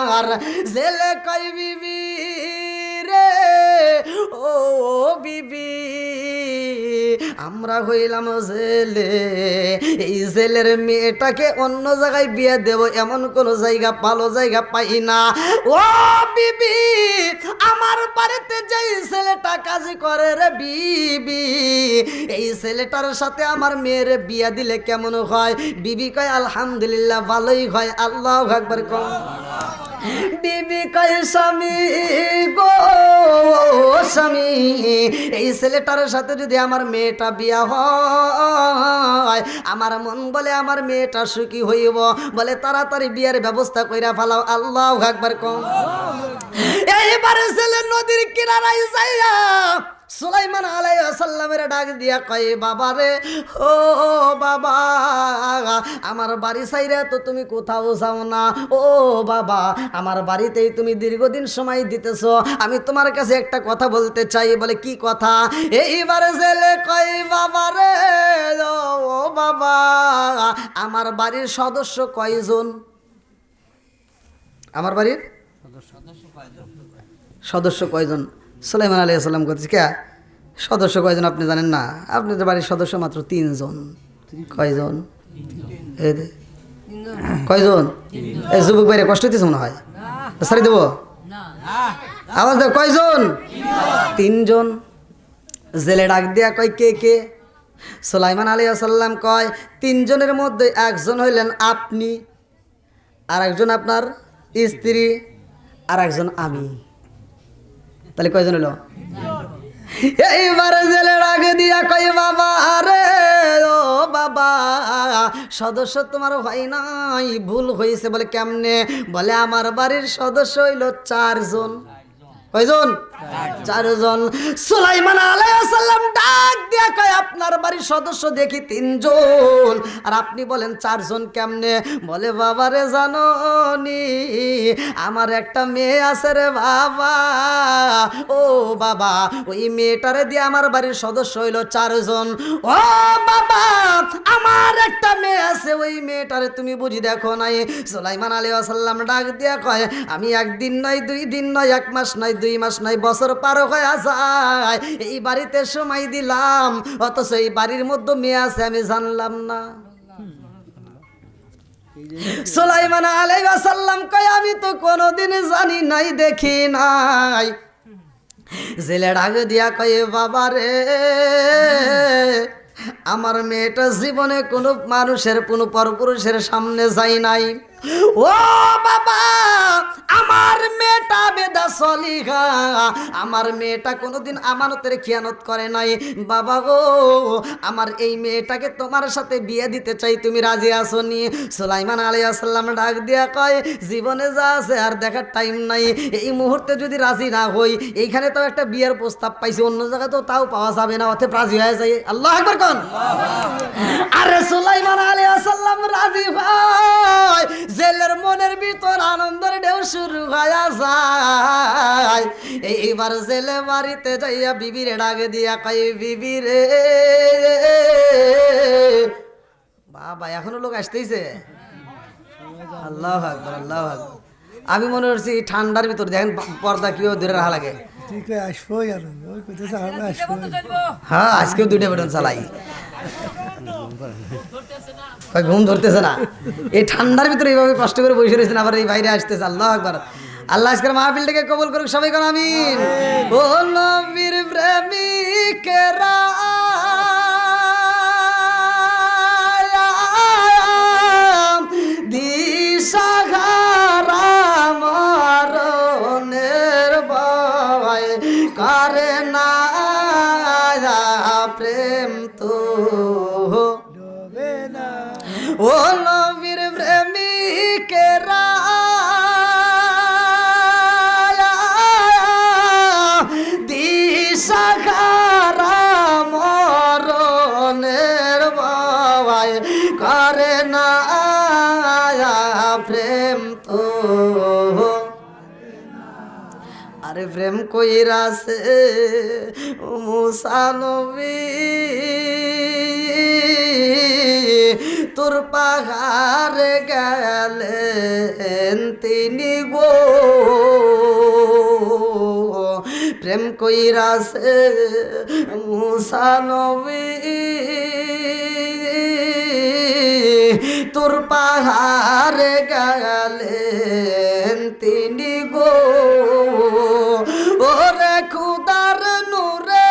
আমার জেলে কই, বিবি রে ও বিবি আমরা হইলাম জেলে, এই জেলের মেয়েটাকে অন্য জায়গায় বিয়ে দেব এমন কোন জায়গা, ভালো জায়গা পাই না। ও বিবি আমার বাড়িতে যেই ছেলেটা কাজ করে রে বিবি, এই ছেলেটার সাথে আমার মেয়ের বিয়ে দিলে কেমন হয়? বিবি কয়, আলহামদুলিল্লাহ ভালোই হয়। আল্লাহু আকবার কম। বিবি কয়, স্বামী গো স্বামী এই ছেলেটার সাথে যদি আমার মেয়েটা বিয়া হয়, আমার মন বলে আমার মেয়েটা সুখী হইব, বলে তাড়াতাড়ি বিয়ের ব্যবস্থা কইরা ফেলাও। আল্লাহু আকবার কম। এইবারে ছেলে নদীর কিনারায় যাইয়া সুলাইমান আলাইহিস সালামের ডাক দিয়া কয়, বাবা রে ও বাবা আমার বাড়ি ছাইরা তো তুমি কোথাও যাও না, ও বাবা আমার বাড়িতেই তুমি দীর্ঘদিন সময় দিতেছ, আমি তোমার কাছে একটা কথা বলতে চাই। বলে কি কথা? এইবারে ছেলে কয়, বাবা রে ও বাবা আমার বাড়ির সদস্য কয়জন? আমার বাড়ির সদস্য কয়জন? সুলাইমান আলাইহিস সালাম বলছে, কে সদস্য কয়জন আপনি জানেন না? আপনাদের বাড়ির সদস্য মাত্র 3 জন। কয়জন? কয়জন? এই যুবক বাইরে কষ্ট হইতেছে মনে হয়, সারি দেবো আওয়াজ দেব। কয়জন? 3 জন। জেলে ডাক দিয়া কয়, কে কে? সুলাইমান আলাইহিস সালাম কয়, 3 জনের মধ্যে 1 জন হইলেন আপনি, আর 1 জন আপনার স্ত্রী, আর 1 জন আমি। তাহলে কয়জন হলো? এইবারে জেলে ডাক দিয়া কই, বাবা রে ও বাবা সদস্য তোমার হয় নাই, ভুল হয়েছে। বলে কেমনে? বলে আমার বাড়ির সদস্য হইল 4 জন। কয়জন? 4 জন। সুলাইমান আলাইহিস সালাম ডাক দিয়া কয়, আপনার বাড়ির সদস্য দেখি 3 জন, আর আপনি বলেন 4 জন কেমনে? বলে বাবারে জানোনি আমার একটা মেয়ে আছে রে বাবা, ও বাবা ওই মেয়েটারে দিয়ে আমার বাড়ির সদস্য হইল 4 জন। ও বাবা আমার একটা মেয়ে আছে, ওই মেয়েটারে তুমি বুঝি দেখো নাই? সুলাইমান আলাইহিস সালাম ডাক দিয়া কয়, আমি 1 দিন নয় 2 দিন নয় 1 মাস নয় 2 মাস নয় বছর পার হয়ে যায় এই বাড়িতে সময় দিলাম, অথচ এই বাড়ির মধ্যে মেয়ে আছে আমি জানলাম না। সুলাইমান আলাইহিস সালাম কয়, আমি তো কোনোদিন জানি নাই, দেখি নাই। জেলে ডাক দিয়া কয়, বাবা রে আমার মেয়েটা জীবনে কোনো মানুষের কোনো পরপুরুষের সামনে যায় নাই। ও বাবা, আমার মেয়েটা বেদা সলিহা, আমার মেয়েটা কোনোদিন আমানতের খিয়ানত করে নাই। বাবা গো, আমার এই মেয়েটাকে তোমার সাথে বিয়ে দিতে চাই, তুমি রাজি আছো নি? সুলাইমান আলাইহিস সালাম ডাক দিয়া কয়, জীবনে যা আছে আর দেখার টাইম নাই, এই মুহূর্তে যদি রাজি না হই, এইখানে তো একটা বিয়ের প্রস্তাব পাইছি, অন্য জায়গায় তো তাও পাওয়া যাবে না, অতএব রাজি হয়ে যায়। আল্লাহ আকবার কোন। আরে সুলাইমান আলাইহিস সালাম রাজি হয়, জেলের মনের ভিতর আনন্দের ঢেউ শুরু হয়ে যায়। এইবার জেলে বাড়িতে যাইয়া বিবিরে ডাকে দিয়া কয়, বিবি রে। বাবা, এখনো লোক আসতেইছে। আল্লাহু আকবার, আল্লাহু আকবার। আমি মনে করছি ঠান্ডার ভিতর দেখেন পর্দা কিভাবে ধরে রাখা লাগে। ঠিক আছে, আসবো আর ওই কইতেছে আমরা আসবো। হ্যাঁ, আজকেও দুইটা বেতন চালাই, ঘুম ধরতেছে না। এই ঠান্ডার ভিতরে এইভাবে কষ্ট করে বসে রয়েছেন, আবার এই বাইরে আসতেছে। আল্লাহ আকবার। আল্লাহ আজকের মাহফিলটাকে কবুল করুক, সবাই কোন আমিন। ও নবীর প্রেমিকেরা, দিশাহারা মরণের ভয় করে না প্রেম তো। ও নবীর প্রেমিকেরা, দিশাহারা মরণের ভয় করে না প্রেম তো। আরে প্রেম কইরাছে মুসা নবী, তোর পাহাড়ে গেলেন তিনি গো। প্রেম কইরাছে মুসা নবী, তোর পাহাড়ে গেলেন তিনি গো। ওরে খুদার নূরে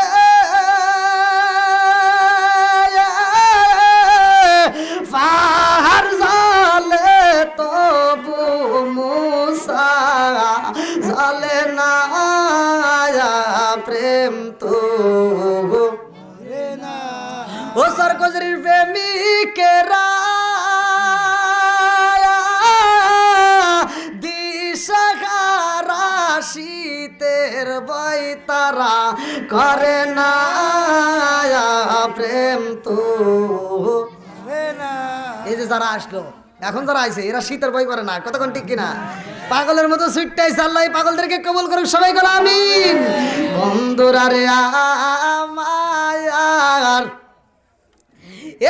পাহাড় জালে তবু মুসা জালে না প্রেম তো। ও সরকজরির প্রেমিকেরা, দিশাহারা শীতের বই তারা করে না প্রেম তো। এই যে যারা আসলো এখন, যারা আইছে, এরা শীতের বই করে না, কতক্ষণ ঠিক কিনা? পাগলের মতো ছুটতে আইছে। আল্লাহ পাগলদেরকে কবুল করুক, সবাই বলো আমিন। বন্ধুরা রে আমার,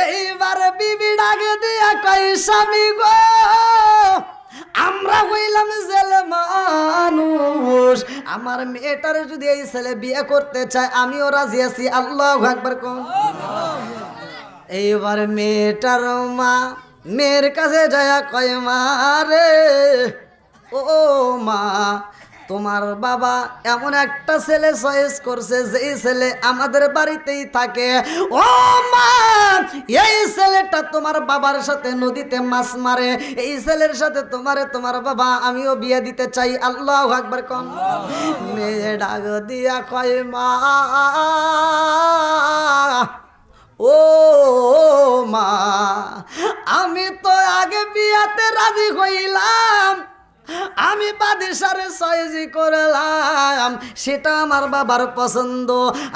এইবার বিবি ডাকে দিয়া কই, স্বামী গো, আমরা হইলাম জেলে মানুষ, আমার মেয়েটার যদি এই ছেলে বিয়ে করতে চায় আমিও রাজি আছি। আল্লাহু আকবার কোন। এইবার মেয়েটার মা মেয়ের কাছে যায় কয়, মা রে, ও মা, তোমার বাবা এমন একটা ছেলে চয়েস করছে, যেই ছেলে আমাদের বাড়িতেই থাকে। ও মা, এই ছেলেটা তোমার বাবার সাথে নদীতে মাছ মারে, এই ছেলের সাথে তোমার বাবা আমিও বিয়ে দিতে চাই। আল্লাহু আকবার কোন। মেয়ে ডাক দিয়া কয়, মা, ও মা, আমি তো আগে বিয়াতে রাজি হইলাম, আমি বাদিশারে সয়েজি করলাম, সেটা আমার বাবার পছন্দ।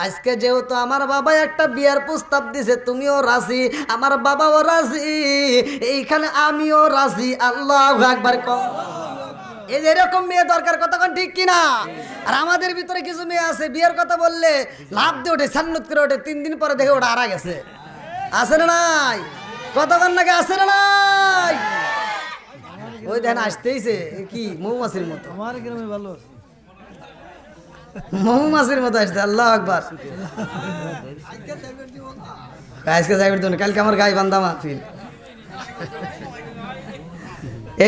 আজকে যেহেতু আমার বাবা একটা বিয়ার প্রস্তাব দিছে, তুমিও রাজি, আমার বাবাও রাজি, এইখানে আমিও রাজি। আল্লাহু আকবার কও। এই যে এরকম মেয়ে দরকার, কতক্ষণ ঠিক কিনা? আর আমাদের ভিতরে কিছু মেয়ে আছে, বিয়ের কথা বললে লাভ দিয়ে ওঠে, সান্নত করে ওঠে, 3 দিন পরে দেখে ওটা হারা গেছে। আছে না নাই? কতক্ষণ লাগে? আছে না নাই? ওই দেখেন আসতেইছে, কি মৌমাছির মতো, আমার গ্রামে ভালো মৌমাছির মতো আসছে। আল্লাহু আকবার। আজকে যাইবেন তো, কালকে আমার গায়ে বান্ধা মাহফিল।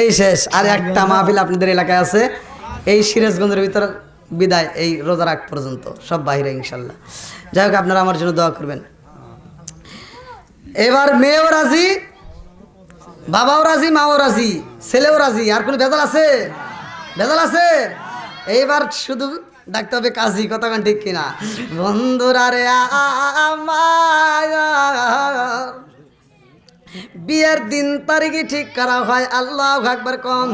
এই শেষ, আর একটা মাহফিল আপনাদের এলাকায় আছে, এই সিরাজগঞ্জের ভিতর বিদায়, এই রোজার আগ পর্যন্ত সব বাইরে ইনশাল্লাহ। যাই হোক, আপনারা আমার জন্য দোয়া করবেন। এবার মেয়েও রাজি, বাবাও রাজি, মাও রাজি, ছেলেও রাজি। আর কোনো ভেজাল আছে? ভেজাল আছে? এইবার শুধু ডাকতে হবে কাজী। কতক্ষণ ঠিক কিনা? বন্ধুরা রে আমার বিয়ের দিন তারিখই ঠিক করা হয়। আল্লাহু আকবার কম।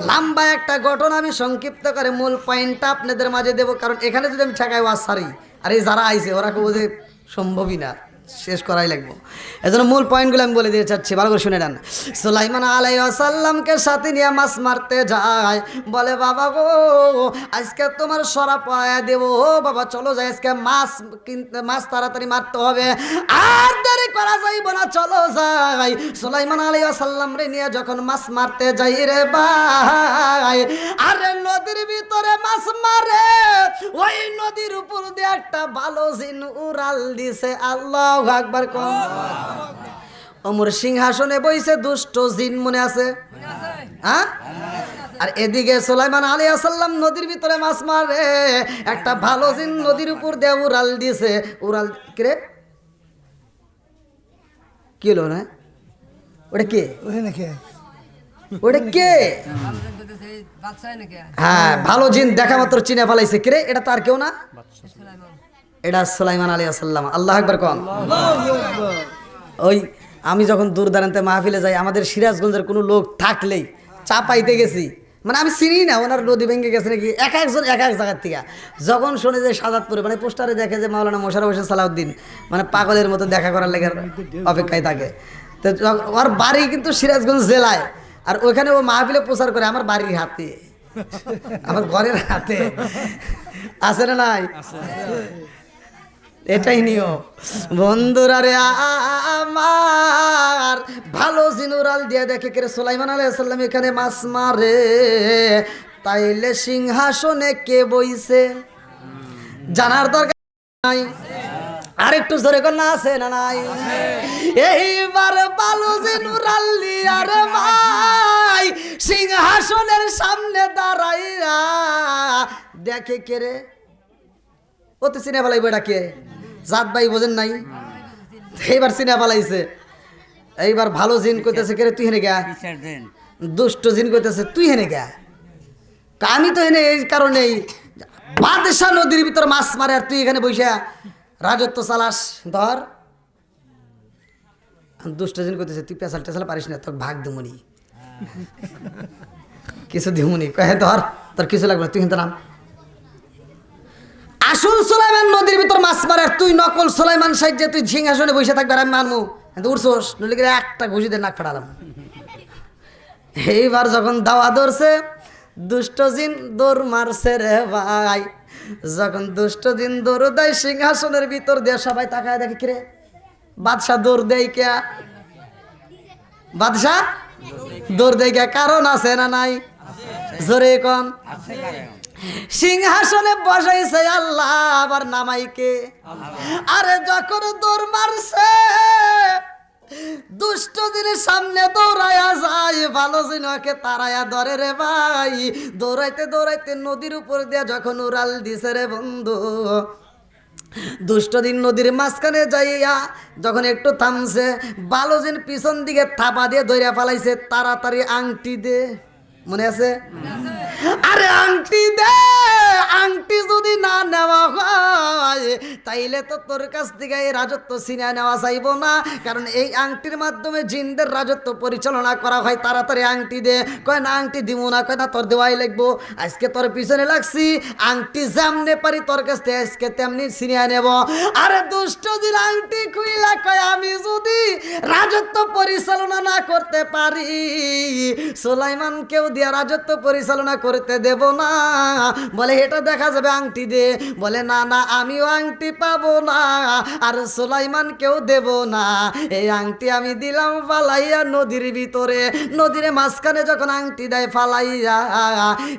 লম্বা একটা ঘটনা আমি সংক্ষিপ্ত করে মূল পয়েন্টটা আপনাদের মাঝে দেবো, কারণ এখানে যদি আমি ঠেকাই ওয়াজ সারি, আর এই যারা আইছে ওরা কেউ যে সম্ভবই না, শেষ করাই লাগবো। এজন্য মূল পয়েন্টগুলো আমি বলে দিয়ে চাচ্ছি, ভালো করে শুনে নেন। সুলাইমান আলাইহিস সালামকে সাথে নিয়ে মাছ মারতে যায়। বলে বাবা গো, আজকে তোমার সরা পায়া দেব। ও বাবা চলো যাই, আজকে মাছ কিনতে, মাছ তাড়াতাড়ি মারতে হবে, আর দেরি করা যাইব না, চলো যাই। সুলাইমান আলাইহিস সালাম রে নিয়ে যখন মাছ মারতে যাই রে ভাই, আরে নদীর ভিতরে মাছ মারে, ওই নদীর উপর দিয়ে একটা ভালো জিন উড়াল দিছে। আল্লাহু আকবার কম। ওমর সিংহাসনে বইছে দুষ্ট জিন, মনে আছে? হ্যাঁ। আর এদিকে সুলাইমান আলাইহিস সালাম নদীর ভিতরে মাছ মারে, একটা ভালো জিন নদীর উপর দিয়ে উড়াল দিছে। উড়াল কে? কি হলো না? ওটা কে? ওখানে কে? ওটা কে? হ্যাঁ, ভালো জিন দেখা মাত্র চিনে ফেলাইছে। কে রে? এটা তার কেউ না, এটা সুলাইমান আলাইহিস সালাম। আল্লাহু আকবার কোন। ওই আমি যখন দূর দাঁড়াতে মাহফিলে যাই, আমাদের সিরাজগঞ্জের কোনো লোক থাকলেই চাপাইতে গেছি, মানে আমি চিনি না ওনার নদী ভেঙে গেছে নাকি, এক একজন এক এক জায়গার থেকে যখন শুনে যে সাজাদপুরে, মানে পোস্টারে দেখে যে মাওলানা মোশাররফ হোসেন সালাউদ্দিন মানে পাগলের মতো দেখা করার লেগে অপেক্ষায় থাকে। তো ওর বাড়ি কিন্তু সিরাজগঞ্জ জেলায়, আর ওইখানে ও মাহফিলে প্রচার করে আমার বাড়ির হাতে, আমার ঘরের হাতে। আছে না নাই? এটাই নিয়ম। বন্ধুরা রে আমার, ভালো জিনুরাল দিয়ে দেখে কে সুলাইমান আলাইহিস সালাম এখানে মাছ মারে, তাইলে সিংহাসনে কে বইছে জানার দরকার নাই? আরেকটু জোরে কর না, আছে না নাই? এইবার ভালো জিনুরাল দিয়া রে ভাই সিংহাসনের সামনে দাঁড়াইয়া দেখে কে রে, ও তো চিনে ফেলাইব এটা কে, জাত ভাই বোঝেন নাই? এইবার চিনে ফেলাইছে। এইবার ভালো জিন কইতেছে কে রে, তুই হেনে গা। দুষ্ট জিন কইতেছে তুই হেনে গা। আমি তো হেনে এই কারণেই, বাদশা নদীর ভিতর মাছ মারে আর তুই এখানে বইসা রাজত্ব চালাস, ধর। দুষ্ট জিন কইতেছে তুই পেশাল টেশাল পারিস না, তোর ভাগ দিমুনি, কিছু দিমুনি। কয়ে ধর, তোর কিছু লাগবে না, তুই কিন্তু নাম। আসল সুলাইমান নদীর ভিতর মাছ মারে আর তুই নকল সুলাইমান সাইজে তুই সিংহাসনে বসে থাকবে, আর আমি মানবো? উঠছোস, নইলে একটা ঘুষি দিয়ে নাক ফাটালাম। এইবার যখন দাওয়া ধরছে, দুষ্ট জিন দৌড় মারছে রে ভাই। যখন দুষ্ট জিন দৌড় দেয় সিংহাসনের ভিতর দিয়ে, সবাই তাকায় দেখে কিরে বাদশাহ দৌড় দেয় কে? বাদশাহ দৌড় দেয় কে? কারণ আছে না নাই? জোরে কোন। সিংহাসনে বসাইছে আল্লাহ, আবার নামাইকে। আরে যখন দৌড় মারছে, দুষ্ট দিনের সামনে দৌড়াইয়া যায়, ভালো জিনকে তারাইয়া ধরে রে ভাই। দৌড়াইতে দৌড়াইতে নদীর উপর দিয়ে যখন উড়াল দিছে রে বন্ধু, দুষ্ট দিন নদীর মাঝখানে যাইয়া যখন একটু থামছে, ভালো জিন পিছন দিকে থাপা দিয়ে ধরে ফেলাইছে, তাড়াতাড়ি আংটি দে। মনে আছে? আরে আংটি দে, আংটি যদি না নেওয়া হয় তাইলে তো তোর কাছ থেকে এই রাজত্ব ছিনিয়ে নেওয়া যাইব না, কারণ এই আংটির মাধ্যমে জিনদের রাজত্ব পরিচালনা করা হয়। তাড়াতাড়ি আংটি দে। কয় না আংটি দিব না। কয় না তোর দেওয়াই লাগবো, আজকে তোর পিছনে লাগছি, আংটি যেমনে পারি তোর কাছ থেকে আজকে তেমনি ছিনিয়ে নেব। আরে দুষ্ট জিন আংটি খুইলা কয় আমি যদি রাজত্ব পরিচালনা না করতে পারি, সুলাইমানকেও দিয়া রাজত্ব পরিচালনা করতে দেব না। বলে এটা দেখা যাবে, আংটি দে। বলে না না, আমিও আংটি পাবো না, আর সুলাইমানকেও দেব না। এই আংটি আমি দিলাম ফালাইয়া নদীর ভিতরে। নদীর মাঝখানে যখন আংটি দেয় ফালাইয়া,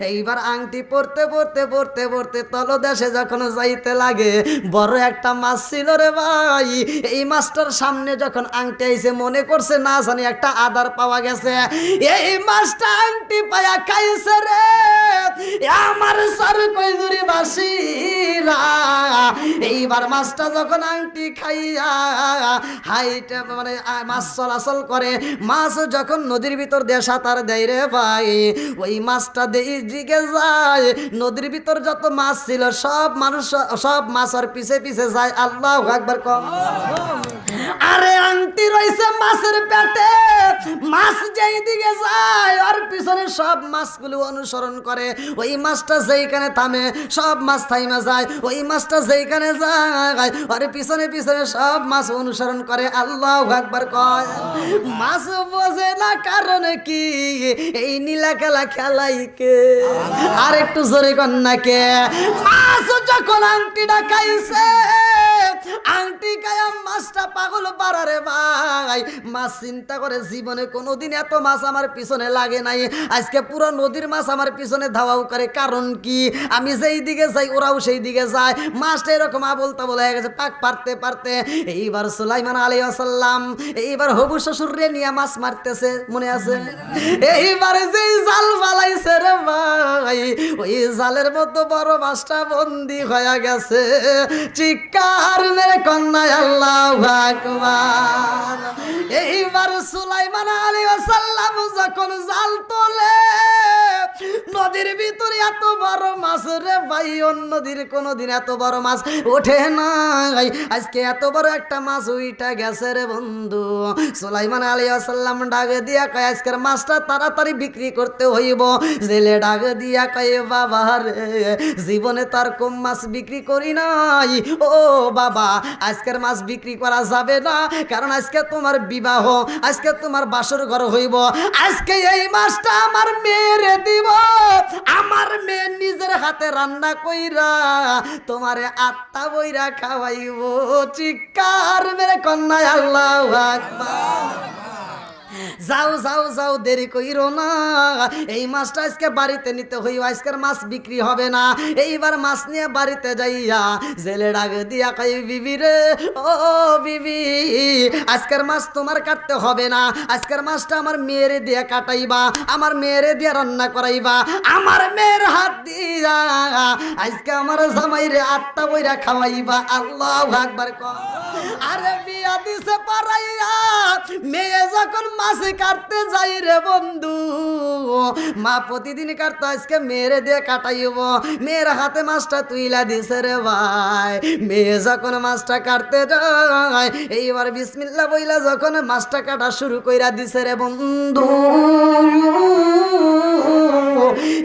এইবার আংটি পড়তে পড়তে পড়তে পড়তে তলদেশে যখন যাইতে লাগে, বড় একটা মাছ ছিল রে ভাই। এই মাছটার সামনে যখন আংটি আইছে, মনে করছে না জানি একটা আদার পাওয়া গেছে। এই মাছটা আংটি পায়া খাইছে রে। আমার সর কইজুরি বাসিরা এইবার মাছটা যখন আংটি খাইয়া হাইটে মানে মাছ চলাচল করে, মাছ যখন নদীর ভিতর দিয়ে সাঁতার দেয় রে ভাই, ওই মাছটা দিকে যায়, নদীর ভিতর যত মাছ ছিল সব মানুষ সব মাছ আর পিছে পিছে যায়। আল্লাহু আকবার কম। আরে আংটি রইছে মাছের পেটে, মাছ যেই দিকে যায় আর পিছনে সব মাছগুলো অনুসরণ করে। ওই মাছটা যেইখানে থামে সব মাছ থাইমা যায়, ওই মাছটা যেইখানে যায় আর পিছনে পিছনে সব মাছ অনুসরণ করে। আল্লাহু আকবার কয়। মাছ বোঝে না কারণ কি এই নীলা খেলা খেলাই কে? আর একটু জোরে কন্যা কে? মাছ যখন আংটিটা খাইছে, আংটি খায়া মাছটা পাগল পারারে ভাই। মাছ চিন্তা করে জীবনে কোনোদিন এত মাছ আমার পিছনে লাগে নাই, আজকে পুরো নদীর মাছ আমার পিছনে ধাওয়াও করে। কারণ কি? আমি যেই দিকে যাই ওরাও সেই দিকে যায়। মাছটা এরকম আবল তাবল হয়ে গেছে পাক পারতে পারতে। এইবার সুলাইমান আলাইহিস সালাম এইবার হবু শ্বশুরে নিয়ে মাছ মারতেছে, মনে আছে? এইবারে যেই জাল ফালাইছে রে ভাই, ওই জালের মধ্যে বড় মাছটা বন্দি হয়ে গেছে। চিৎকার মেরে কন্যায় আল্লাহু আকবার। এইবার সুলাইমান আলাইহিস সালাম যখন জাল তোলে, নদীর ভিতরে এত বড় মাছ রে ভাই, অন্য নদীর কোনোদিন এত বড় মাছ ওঠে নাই। আজকে এত বড় একটা মাছ উইটা গেছে রে বন্ধু। সুলাইমান আলাইহিস সালাম ডাক দিয়া কয়, আজকের মাছটা তাড়াতাড়ি বিক্রি করতে হইব। জেলে ডাক দিয়া কয়, বাবা রে জীবনে তার কম মাছ বিক্রি করি নাই। ও বাবা, আজকের মাছ বিক্রি করা যাবে না, কারণ আজকে তোমার বিবাহ, আজকে তোমার বাসর ঘর হইব। আজকে এই মাছটা আমার মেয়েরে দিব, আমার মেয়ে নিজের হাতে রান্না কইরা তোমারে আত্মা বইরা খাওয়াইব। চিৎকার মেরে কন্যায় আল্লাহু আকবার। যাও যাও যাও, দেরি কইরো না, এই মাছটা আজকে বাড়িতে নিতে হইব, আজকের মাছ বিক্রি হবে না। এইবার মাছ নিয়ে বাড়িতে যাইয়া জেলে ডাক দিয়া কই, বিবি রে ও বিবি, আজকের মাছ তোমার কাটতে হবে না, আজকের মাছটা আমার মেয়েরে দিয়ে কাটাইবা, আমার মেয়েরে দিয়ে রান্না করাইবা, আমার মেয়ের হাত দিয়া আজকে আমার জামাইরে আত্মা বইরা খাওয়াইবা। আল্লাহু আকবার কর। আরে বিয়া দিছে পারাইয়া মেয়ে যখন মাছ কাটতে যাই রে বন্ধু, মা প্রতিদিন কাটতো, আজকে মেয়েরে দিয়ে কাটাইব। মেয়ের হাতে মাছটা তুইলা দিছে রে ভাই। মেয়ে যখন মাছটা কাটতে যায়, এইবার বিসমিল্লাহ বইলা যখন মাছটা কাটা শুরু কইরা দিছে রে বন্ধু,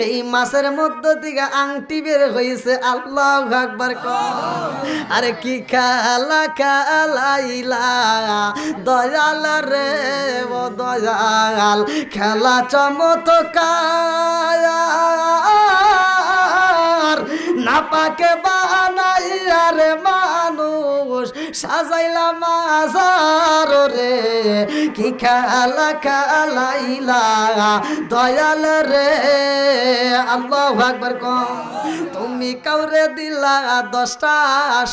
এই মাছের মধ্য থেকে আংটি বের হইছে। আল্লাহু আকবার কর। আরে কি খেলা খেলাইলা দয়াল রে ও দয়াল, খেলা চমৎকার, না পাকে বানাইয়া রে মানুষ সাজাইলা মাজার রে। কি খেলা খেলাইলা দয়াল রে। আল্লাহু আকবার কর। তুমি কাউরে দিলা 10টা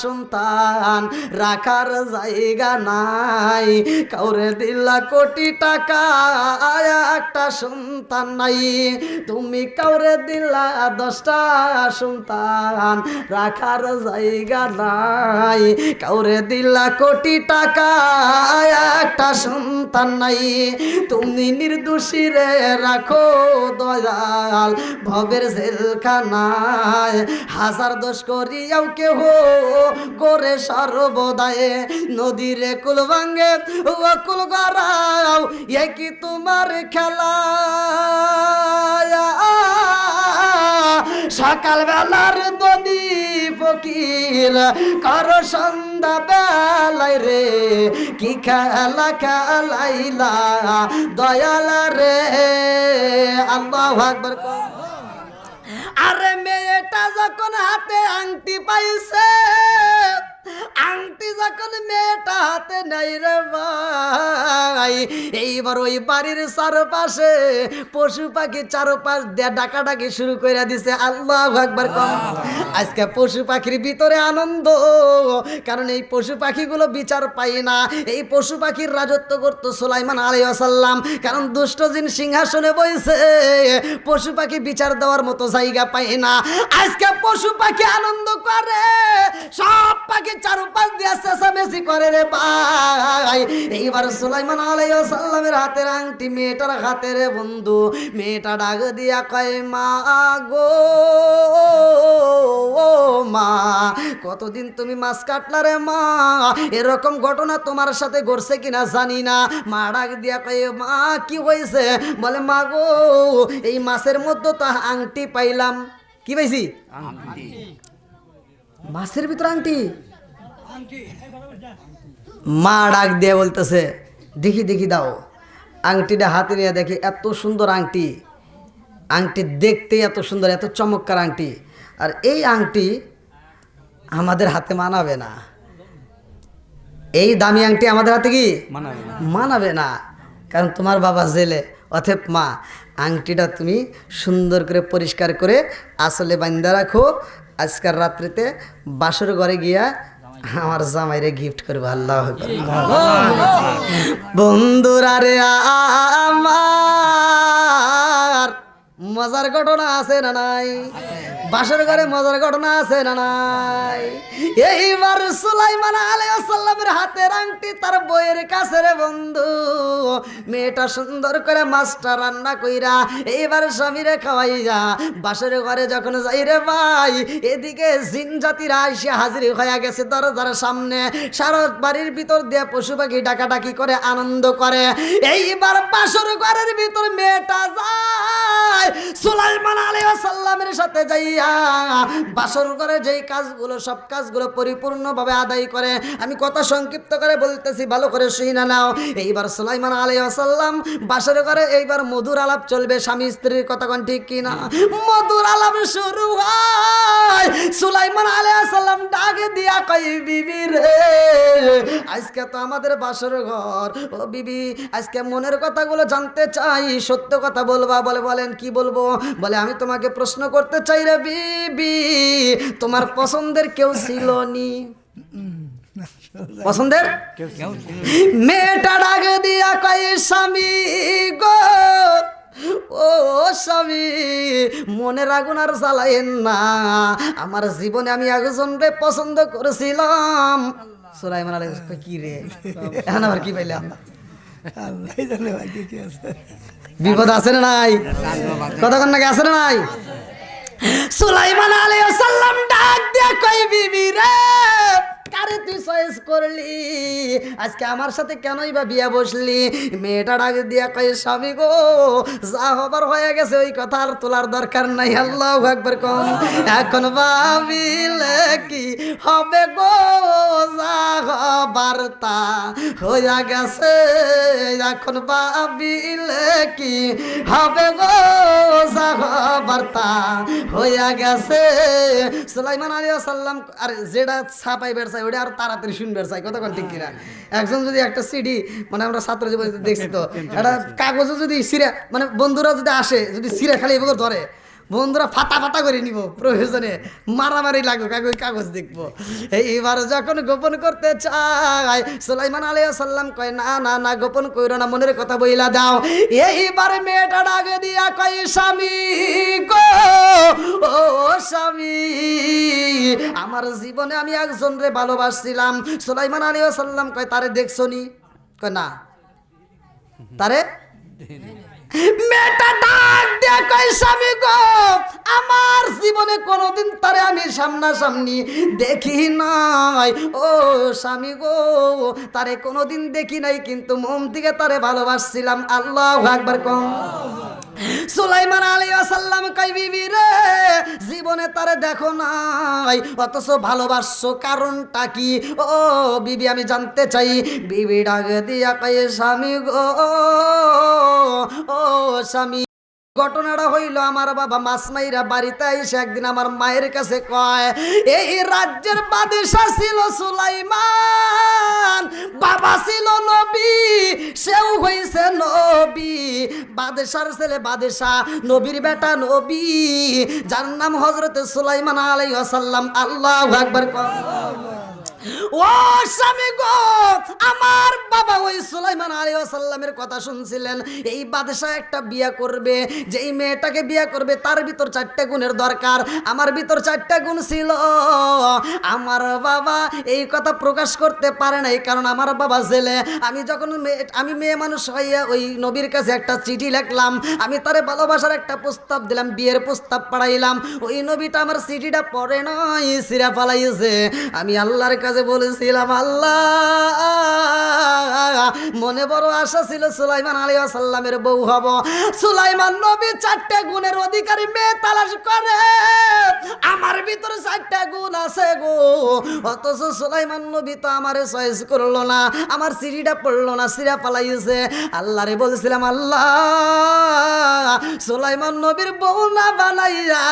সন্তান, রাখার জায়গা নাই। কাউরে দিলা কোটি টাকা, একটা সন্তান নাই। তুমি কাউরে দিলা 10টা সন্তান, রাখার জায়গা নাই। কাউরে দিলা কোটি টাকা, একটা সন্তান নাই। তুমি নির্দোষী রে রাখো দয়াল ভবের জেলখানায়। হাজার দোষ করিয়াও কেহ করে সর্বদায়, নদীরে কুল ভাঙ্গে ও কুল গড়াও, এ কি তোমার খেলা? সকাল বেলার দনি ফকির কর সন্ধ্যা বেলায় রে। কি খেলা খেলাইলা দয়াল রে। আল্লাহু আকবার। আরে মেয়েটা যখন হাতে আংটি পাইছে, আংটি যখন মেয়েটা হাতে নাই রে ভাই, এইবার ওই বাড়ির চারপাশে পশু পাখি চারপাশ দিয়ে ডাকাডাকি শুরু করে দিছে। আল্লাহু আকবার কম। আজকে পশু পাখির ভিতরে আনন্দ, কারণ এই পশু পাখিগুলো বিচার পায় না। এই পশু পাখির রাজত্ব করতো সুলাইমান আলাইহিস সালাম, কারণ দুষ্ট জিন সিংহাসনে বসে, পশু পাখি বিচার দেওয়ার মতো জায়গা পায় না। আজকে পশু পাখি আনন্দ করে, সব পাখি চারপাশ দিয়ে চেঁচামেচি করে রে ভাই। এইবার সুলাইমান আলাইহিস সালামের হাতের আংটি মেয়েটার হাতে রে বন্ধু। মেয়েটা ডাক দিয়া কয় মা গো, ও মা, কতদিন তুমি মাছ কাটলা রে মা? এরকম ঘটনা তোমার সাথে ঘটছে কিনা জানি না। মা ডাক দিয়া কয় মা কি হয়েছে? বলে মা গো, এই মাছের মধ্যে তো আংটি পাইলাম। কি পাইছি? মাছের ভিতর আংটি। মা ডাক দিয়ে বলতেছে দেখি দেখি দাও। আংটিটা হাতে নিয়ে দেখি, এত সুন্দর আংটি, আংটি দেখতে এত সুন্দর, এত চমৎকার আংটি। আর এই আংটি আমাদের হাতে মানাবে না, এই দামি আংটি আমাদের হাতে কি মানাবে না, কারণ তোমার বাবা জেলে। অতএব মা, আংটিটা তুমি সুন্দর করে পরিষ্কার করে আসলে বান্ধা রাখো, আজকের রাত্রিতে বাসর ঘরে গিয়া আমার জামাইরে গিফট করবো। আল্লাহ বন্ধুরা রে আমার মজার ঘটনা আছে না নাই? বাসর ঘরে মজার ঘটনা আছে না নাই? এইবার সুলাইমান আলাইহিস সালামের হাতের আংটি তার বইয়ের কাছে রে বন্ধু। মেয়েটা সুন্দর করে মাছটা রান্না কইরা এইবার স্বামীরে খাওয়াইয়া বাসর ঘরে যখন যাই রে ভাই, এদিকে জিন জাতিরা এসে হাজির হয়ে গেছে দরজার সামনে। সারা বাড়ির ভিতর দিয়ে পশু পাখি ডাকাডাকি করে আনন্দ করে। এইবার বাসর ঘরের ভিতর মেয়েটা যায় সুলাইমান আলাইহিস সালামের সাথে যাইয়া বাসর ঘরে যেই কাজগুলো, সব কাজগুলো পরিপূর্ণভাবে আদায় করে। আমি কথা সংক্ষিপ্ত করে বলতেছি, ভালো করে শুনে নাও। এইবার সুলাইমান আলাইহিস সালাম বাসর ঘরে এইবার মধুর আলাপ চলবে, স্বামী স্ত্রীর কথা কোন ঠিক কিনা? মধুর আলাপ শুরু হয়। সুলাইমান আলাইহিস সালাম ডাকে দিয়া কই বিবি রে, আজকে তো আমাদের বাসর ঘর, ও বিবি আজকে মনের কথাগুলো জানতে চাই, সত্য কথা বলবা? বলে বলেন কি বলবো? বলে আমি তোমাকে প্রশ্ন করতে চাই রে বিবি, তোমার পছন্দের কেউ ছিল নি? পছন্দের মেয়েটা ডাক দিয়া কয় স্বামী গো, ও স্বামী মনের আগুন আর জ্বালায়েন না, আমার জীবনে আমি একজনকে পছন্দ করেছিলাম। সুলাইমান আলাইহিস কয় কি রে, এখন আবার কি পাইলাম? আল্লাহ জানে ভাই কি আছে। বিপদ আছে না নাই? কতক্ষণ নাকি আছে না নাই? সুলাইমান আলাইহিস সালাম ডাক দিয়া কই বিবি রে, কারে তুই চয়েস করলি? আজকে আমার সাথে কেনই বা বিয়া বসলি? মেয়েটা ডাক দিয়া কয় স্বামী গো, যা হবার হয়ে গেছে ওই কথা আর তোলার দরকার নাই। আল্লাহু আকবার কম। এখন ভাবিলে কি হবে গো, যা হবার তা হইয়া গেছে। এখন ভাবিলে কি হবে গো, যা হবার তা হইয়া গেছে। সুলাইমান আলাইহিস সালাম আর যেটা ছাপাই বেড়ায় ওটা আর তাড়াতাড়ি শুনবে চাই, কতক্ষণ ঠিক কিনা? একজন যদি একটা সিডি, মানে আমরা ছাত্র জীবনে দেখছি তো, একটা কাগজে যদি সিরা, মানে বন্ধুরা যদি আসে, যদি সিরা খালি এভাবে ধরে, বন্ধুরা ফাটা ফাটা করে নিব, প্রয়োজনে মারামারি লাগুক, আগে কাগজ দেখবো। এইবার যখন গোপন করতে চায় সুলাইমান আলাইহিস সালাম কয় না না না, গোপন কইরো না, মনের কথা বইলা দাও। এইবার মেয়েটা ডাকে দিয়া কয় স্বামী গো, ও স্বামী আমার জীবনে আমি একজন রে ভালোবাসছিলাম। সুলাইমান আলাইহিস সালাম কয় তারে দেখছো নি? কয় না। তারে মেয়েটা ডাক দিয়া কয় স্বামী গো, আমার জীবনে কোনোদিন তারে আমি সামনাসামনি দেখি নাই। ও স্বামী গো, তারে কোনোদিন দেখি নাই, কিন্তু মন থেকে তারে ভালোবাসছিলাম। আল্লাহু আকবার কম। সুলাইমান আলাইহিস সালাম কয় বিবি রে, জীবনে তারে দেখো নাই, অথচ ভালোবাসছো, কারণটা কি? ও বিবি আমি জানতে চাই। বিবি ডাক দিয়া কয় স্বামী গো, ও স্বামী ঘটনাটা হইল আমার বাবা মাছ মাইরা বাড়িতে এসে একদিন আমার মায়ের কাছে কয়, এই রাজ্যের বাদশা ছিল সুলাইমান, বাবা ছিল নবী, সেও হইছে নবী, বাদশার ছেলে বাদশা, নবীর বেটা নবী, যার নাম হযরতে সুলাইমান আলাইহিস সালাম। আল্লাহু আকবার। ও স্বামী গো, আমার বাবা ওই সুলাইমান আলাইহিস সালামের কথা শুনছিলেন। এই বাদশা একটা বিয়া করবে, যেই মেয়েটাকে বিয়া করবে তার ভিতর 4টা গুণের দরকার। আমার ভিতর 4টা গুণ ছিল। আমার বাবা এই কথা প্রকাশ করতে পারে নাই, কারণ আমার বাবা ছেলে। আমি যখন আমি মেয়ে মানুষ হইয়া ওই নবীর কাছে একটা চিঠি লিখলাম, আমি তারে ভালোবাসার একটা প্রস্তাব দিলাম, বিয়ের প্রস্তাব পাঠাইলাম। ওই নবীটা আমার চিঠিটা পড়ে নাই, ছিঁড়া ফালাইছে। আমি আল্লাহর কাছে বলেছিলাম, আল্লাহ মনে বড় আশা ছিল সুলাইমান আলাইহিস সালামের বউ হব। সুলাইমান নবী 4টা গুণের অধিকারী মেয়ে তালাশ করে, আমার ভিতরে 4টা গুণ আছে গো। অথচ সুলাইমান নবী তো আমারে চয়েস করলো না, আমার চিঠিটা পড়লো না, ছিঁড়া পালাইছে। আল্লাহরে বলছিলাম, আল্লাহ সুলাইমান নবীর বউ না বানাইয়া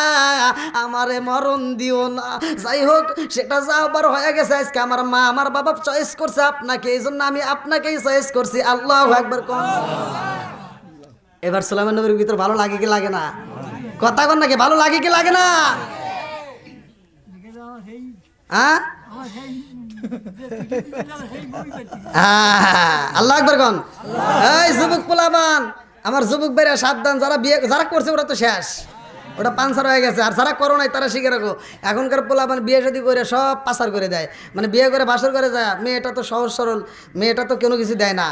আমারে মরণ দিও না। যাই হোক, সেটা যা আবার হয়ে গেছে। আজকে আমার মা আমার বাবা চয়েস করছে আপনাকে, এই জন্য আমি আপনাকেই চয়েস করছি। আল্লাহু আকবার। এবার সুলাইমান নবীর ভিতর ভালো লাগে কি লাগে না? কথা কন নাকি, ভালো লাগে কি লাগে না? হ্যাঁ, আল্লাহু আকবার কোন। এই যুবক পোলাবান, আমার যুবক ভাইরা সাবধান, যারা করছে ওরা তো শেষ, ওটা পাঞ্চার হয়ে গেছে। আর যারা করো নাই তারা শিখে রাখো, এখনকার পোলাপান বিয়ে শাদী করে সব পাচার করে দেয়, মানে বিয়ে করে বাসর করে যায়। মেয়েটা তো সহজ সরল, মেয়েটা তো কোনো কিছু দেয় না।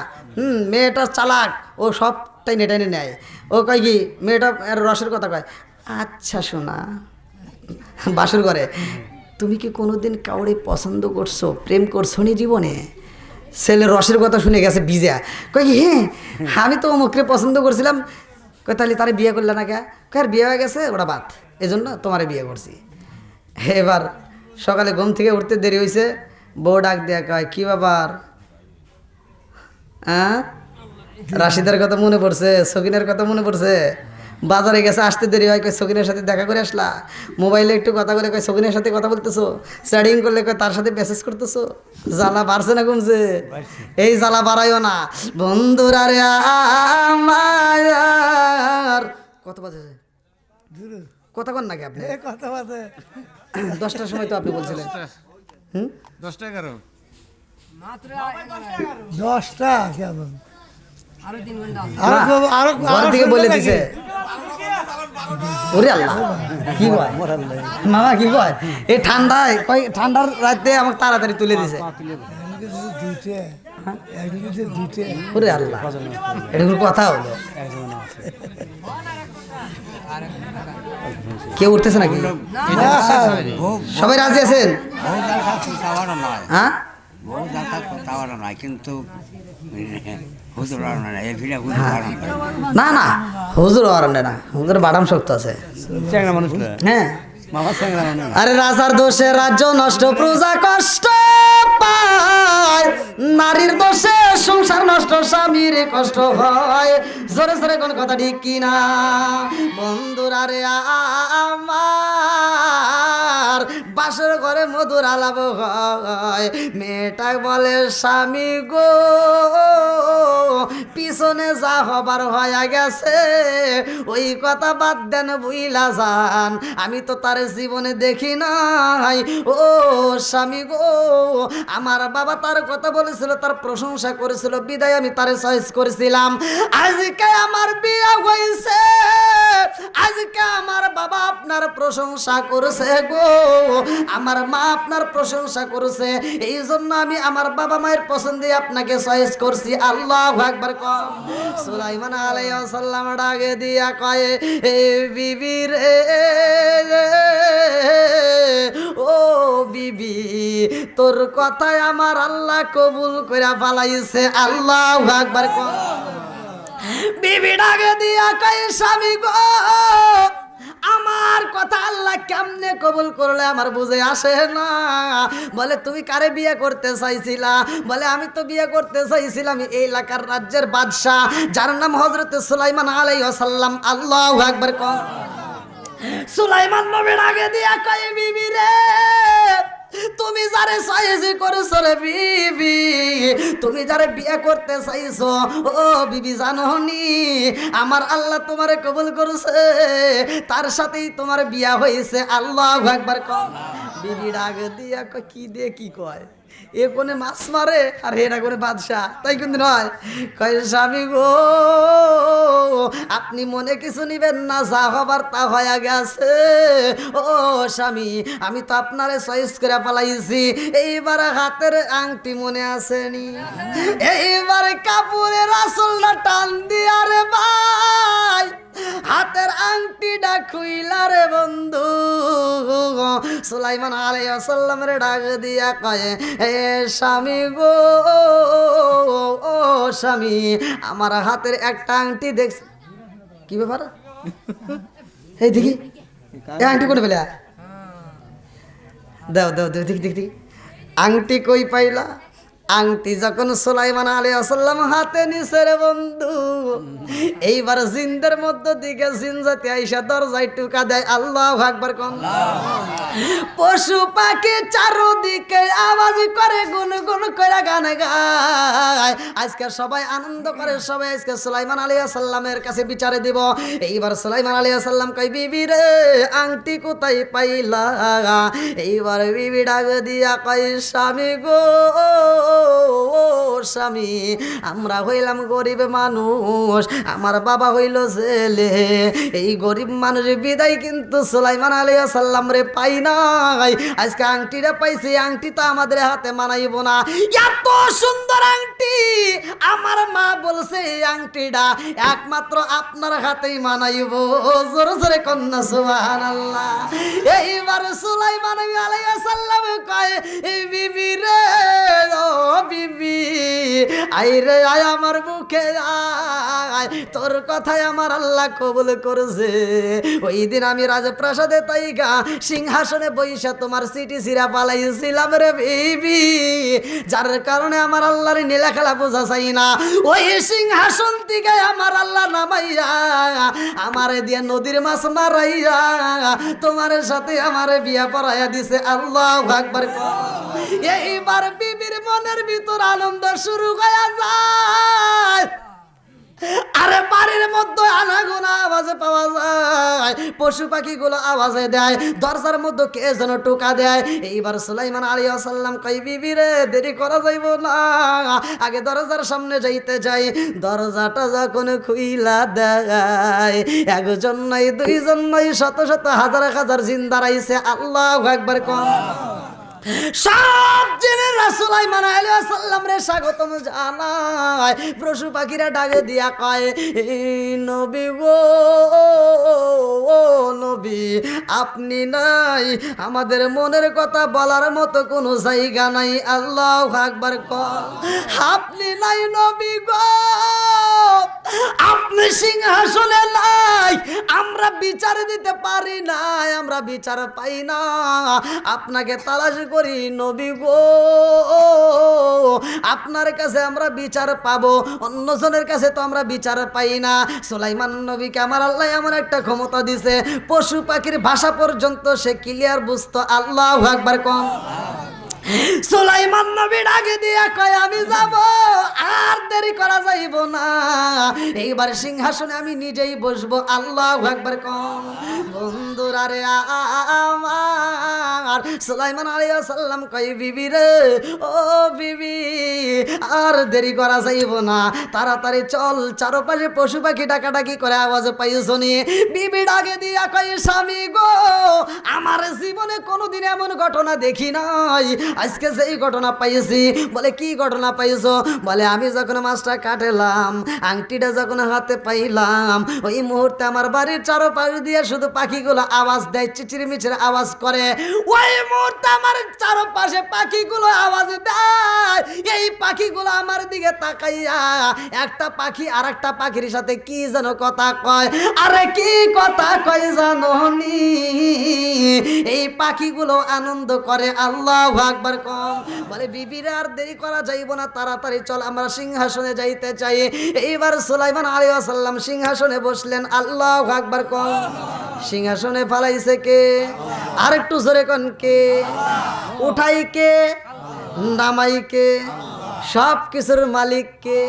মেয়েটা চালাক, ও সবটাই নেটানে নেয়। ও কয় কি, মেয়েটা রসের কথা কয়, আচ্ছা শোনা, বাসর করে, তুমি কি কোনোদিন কাউরে পছন্দ করছো, প্রেম করছো নি জীবনে? ছেলে রসের কথা শুনে গেছে ভিজা, কয় কি, হ্যাঁ আমি তো অমুকরে পছন্দ করছিলাম। কয় তাহলে তারে বিয়ে করলে না কে? কয় বিয়ে হয়ে গেছে, ওটা বাদ, এই জন্য তোমারে বিয়ে করছি। এবার সকালে ঘুম থেকে উঠতে দেরি হয়েছে, বউ ডাক দেয়া কয়, কি ব্যাপার? হ্যাঁ, রাশিদার কথা মনে পড়ছে, সকিনের কথা মনে পড়ছে, বাজারে গেছে আসতে দেরি হয়, কয় সকিনের সাথে দেখা করে আসলা, মোবাইলে একটু কথা বলে, কয় সকিনের সাথে কথা বলতেছো, চ্যাটিং করলে কয় তার সাথে মেসেজ করতেছো। জ্বালা বাড়ছে না কমছে? এই জ্বালা বাড়াইও না বন্ধুরা রে আমার। কত বাজে কথা কন নাকি আপনি? কথা বাজে 10টার সময় তো আপনি বলছিলেন। 10টা 11 10টা কেমন ঘর থেকে বলে দিছে। ওরে আল্লাহ, কি কয় মামা, কি কয়? এই ঠান্ডায়, কয় ঠান্ডার রাতে আমাকে তাড়াতাড়ি তুলে দিছে। ওরে আল্লাহ, এটা কোনো কথা হলো? কেউ উঠতেছে নাকি? সবাই রাজি আছেন? হ্যাঁ, কিন্তু না না, হুজুর আরামে না, হুজুর বাদাম শক্ত আছে। হ্যাঁ, আরে রাজার দোষে রাজ্য নষ্ট, প্রজা কষ্ট পায়, নারীর দোষে সংসার নষ্ট, স্বামীর কষ্ট হয়। জোরে জোরে কোন কথা ঠিক কিনা বন্ধুরা রে আমার? বাসর ঘরে মধুর আলাপ হয়, মেয়েটা বলে, স্বামী গো পিছনে যা হবার হয়ে গেছে ওই কথা বাদ দেন, বুইলা যান, আমি তো তার জীবনে দেখি নাই। ও স্বামী গো, আমার বাবা তার কথা বলেছিল, তার প্রশংসা করেছিল, বিদায় আমি তারে চয়েস করেছিলাম। আজকে আমার বিয়ে হয়েছে, আজকে আমার বাবা আপনার প্রশংসা করেছে গো, আমার মা আপনার প্রশংসা করেছে, এই জন্য আমি আমার বাবা মায়ের পছন্দে আপনাকে চয়েস করছি। আল্লাহু আকবার। সুলাইমান আলাইহিস সালাম ডাকে দিয়া কয়, এ বিবি রে, ও বিবি, তোর কথায় আমার আল্লাহ কবুল কইরা ফালাইছে। আল্লাহু আকবার। বিবি ডাকে দিয়া কয়, স্বামী গো, আমার কথা আল্লাহ কেমনে কবুল করলে আমার বুঝে আসে না। বলে তুমি কারে বিয়ে করতে চাইছিলা? বলে আমি তো বিয়ে করতে চাইছিলাম এই এলাকার রাজ্যের বাদশাহ, যার নাম হযরত সুলাইমান আলাইহিস সালাম। আল্লাহু আকবার। কোন সুলাইমান নবীর আগে দিয়া কয় বিবি রে, তুমি যারে চাইছি করেছো রে বিবি, তুমি যারে বিয়ে করতে চাইছো ও বিবি জানো নি আমার আল্লাহ তোমারে কবুল করেছে, তার সাথেই তোমার বিয়া হয়েছে। আল্লাহু আকবার। কম বিবি ডাক দিয়া কয় কি দিয়ে কি কয়, এ কোনে মাছ মারে আর এরা করে বাদশাহ, তাই কিন্তু নয়। কয় স্বামী গো আপনি মনে কিছু নিবেন না, যা হবার তা হয়ে গেছে। ও স্বামী আমি তো আপনারে চয়েস করে পালাইছি, এইবার হাতের আংটি মনে আসেনি, এইবার কাপড়ের আসলটা টান দিয়া রে ভাই হাতের আংটিটা খুইলা রে বন্ধু। সুলাইমান আলাইহিস সালামের ডাক দিয়া কয় এ স্বামী গো, ও স্বামী আমার হাতের একটা আংটি দেখছি। কি ব্যাপার? এই দেখি এই আংটি কোনে পেলে? দাও দাও দাও দেখি দেখি আংটি কই পাইলা? আংটি যখন সুলাইমান আলাইহিস সালাম হাতে নিছে রে বন্ধু, এইবার জিন্দের মধ্য দিকে জিন জাতি আইসা দরজায় টুকা দেয়। আল্লাহু আকবার। কোন পশু পাখি চারদিকে আওয়াজ করে গুনগুন করে গান গায়, আজকে সবাই আনন্দ করে, সবাই আজকে সুলাইমান আলাইহিস সালামের কাছে বিচারে দিব। এইবার সুলাইমান আলাইহিস সালাম কই বিবি রে আংটি কোথায় পাইলা? এইবার বিবি ডাক দিয়া কই স্বামী গো, স্বামী আমরা হইলাম গরিব মানুষ, আমার বাবা হইল ছেলে, এই গরিব মানুষের বিদায় কিন্তু সুলাইমান আলাইহিস সালাম রে পাই নাই, আজকে আংটিটা পাইছি, আংটি তো আমাদের হাতে মানাইব না। এত সুন্দর আংটি আমার মা বলছে এই আংটিটা একমাত্র আপনার হাতেই মানাইব। জোরে জোরে কন্যা সুবহানাল্লাহ। এইবার সুলাইমান আলাইহিস সালাম কয় এই বিবি রে, ও বিবি আইরে আয় আমার বুকে আয়, তোর কথাই আমার আল্লাহ কবুল করেছে। ওই দিন আমি রাজপ্রাসাদে তাইগা সিংহাসনে বইসা তোমার সিটি সিরা পালাইছিলাম রে বিবি, যার কারণে আমার আল্লাহর নীলা খেলা বোঝা চাই না। ওই সিংহাসন থেকে আমার আল্লাহ নামাইয়া আমারে দিয়ে নদীর মাছ মারাইয়া তোমার সাথে আমারে বিয়া পড়াইয়া দিছে। আল্লাহু আকবার। এইবার বিবির মনের ভিতর আনন্দ শুরু হয়ে যায়। আরে বাড়ির মধ্যে আনাগোনা আওয়াজে পাওয়া যায়, পশু পাখিগুলো আওয়াজে দেয়, দরজার মধ্যে কে যেন টোকা দেয়। এইবার সুলাইমান আলাইহিস সালাম কই বিবি রে দেরি করা যাইব না, আগে দরজার সামনে যাইতে যাই। দরজাটা যখন খুইলা দেয় একজন নয় দুইজন নয় শত শত হাজার হাজার জিন দাঁড়াইছে। আল্লাহু আকবার। কোন সব জিনেরা সুলাইমান আলাইহিস সালাম রে স্বাগতম জানায়। পশু পাখিরা ডাকে দিয়া কয় নবী গো, ও নবী আপনি নাই, আমাদের মনের কথা বলার মতো কোনো জায়গা নাই। আল্লাহু আকবার। আপনি নাই নবী গো, আপনি সিংহাসনে নাই, আমরা বিচার দিতে পারি না, আমরা বিচার পাই না, আপনাকে তালাশ করি নবী গো, আপনার কাছে আমরা বিচার পাবো, অন্যজনের কাছে তো আমরা বিচার পাই না। সুলাইমান নবীকে আমার আল্লাহ এমন একটা ক্ষমতা দিছে, পশু পাখির ভাষা পর্যন্ত সে ক্লিয়ার বুঝতো। আল্লাহু আকবার। কম সুলাইমান নবী ডাকে দিয়া কয় আমি যাব, আর দেরি করা যাইব না, এইবার সিংহাসনে আমি নিজেই বসবো। আল্লাহু আকবার। কম বন্ধুরা রে আমার সুলাইমান আলাইহিস সালাম কয় বিবি রে, ও বিবি আর দেরি করা যাইব না, তাড়াতাড়ি চল। চারপাশে পশু পাখি ডাকাডাকি করে আওয়াজ পাইছো নি? বিবি ডাকে দিয়া কয় স্বামী গো, আমার জীবনে কোনোদিন এমন ঘটনা দেখি নাই, আজকে যেই ঘটনা পাইছি। বলে কি ঘটনা পাইছো? বলে আমি যখন মাছটা কাটলাম, আংটিটা যখন হাতে পাইলাম, ওই মুহূর্তে আমার বাড়ির চারপাশ দিয়ে শুধু পাখিগুলো আওয়াজ দেয়, চিচিরমিচির আওয়াজ করে। ওই মুহূর্তে আমার চারপাশে পাখিগুলো আওয়াজ দেয়। এই পাখিগুলো আমার দিকে তাকাইয়া একটা পাখি আর একটা পাখির সাথে কি যেন কথা কয়। আরে কি কথা কয় জানোনি? এই পাখিগুলো আনন্দ করে। আল্লাহু আকবার কম। বলে বিবিরা আর দেরি করা যাইব না, তাড়াতাড়ি চল আমরা সিংহাসনে যাইতে চাই। এইবার সুলাইমান আলাইহিস সালাম সিংহাসনে বসলেন। আল্লাহু আকবার কম। সিংহাসনে ফালাইছে কে? আর একটু জোরে কোন কে? উঠাই কে? নামাই কে? সব কিছুর মালিক কে?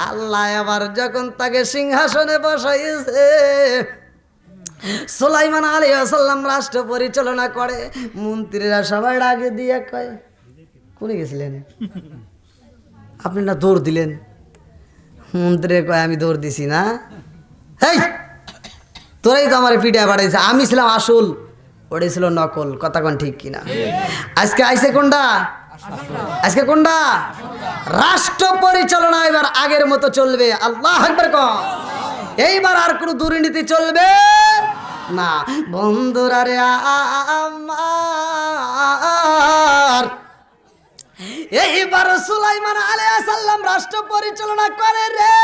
আল্লাহ। আবার যখন তাকে সিংহাসনে বসাইছে, সুলাইমান আলাইহিস সালাম রাষ্ট্র পরিচালনা করে। মন্ত্রীরা সবাই আগে দিয়ে কয়, কোনে গেছিলেন আপনি? না দৌড় দিলেন। মন্ত্রী কয় আমি দৌড় দিছি না। এই তোরাই তো আমার পিঠে বাড়াইছে, আমি ছিলাম আসল, ওটাই ছিল নকল। কথা কোন ঠিক কিনা? আজকে আইসে কোনটা? আজকে কোনটা? রাষ্ট্র পরিচালনা এবার আগের মতো চলবে। আল্লাহু আকবার কম। এইবার আর কোনো দুর্নীতি চলবে না। বন্ধুরা রে আমার, এইবার সুলাইমান আলাইহিস সালাম রাষ্ট্র পরিচালনা করে রে।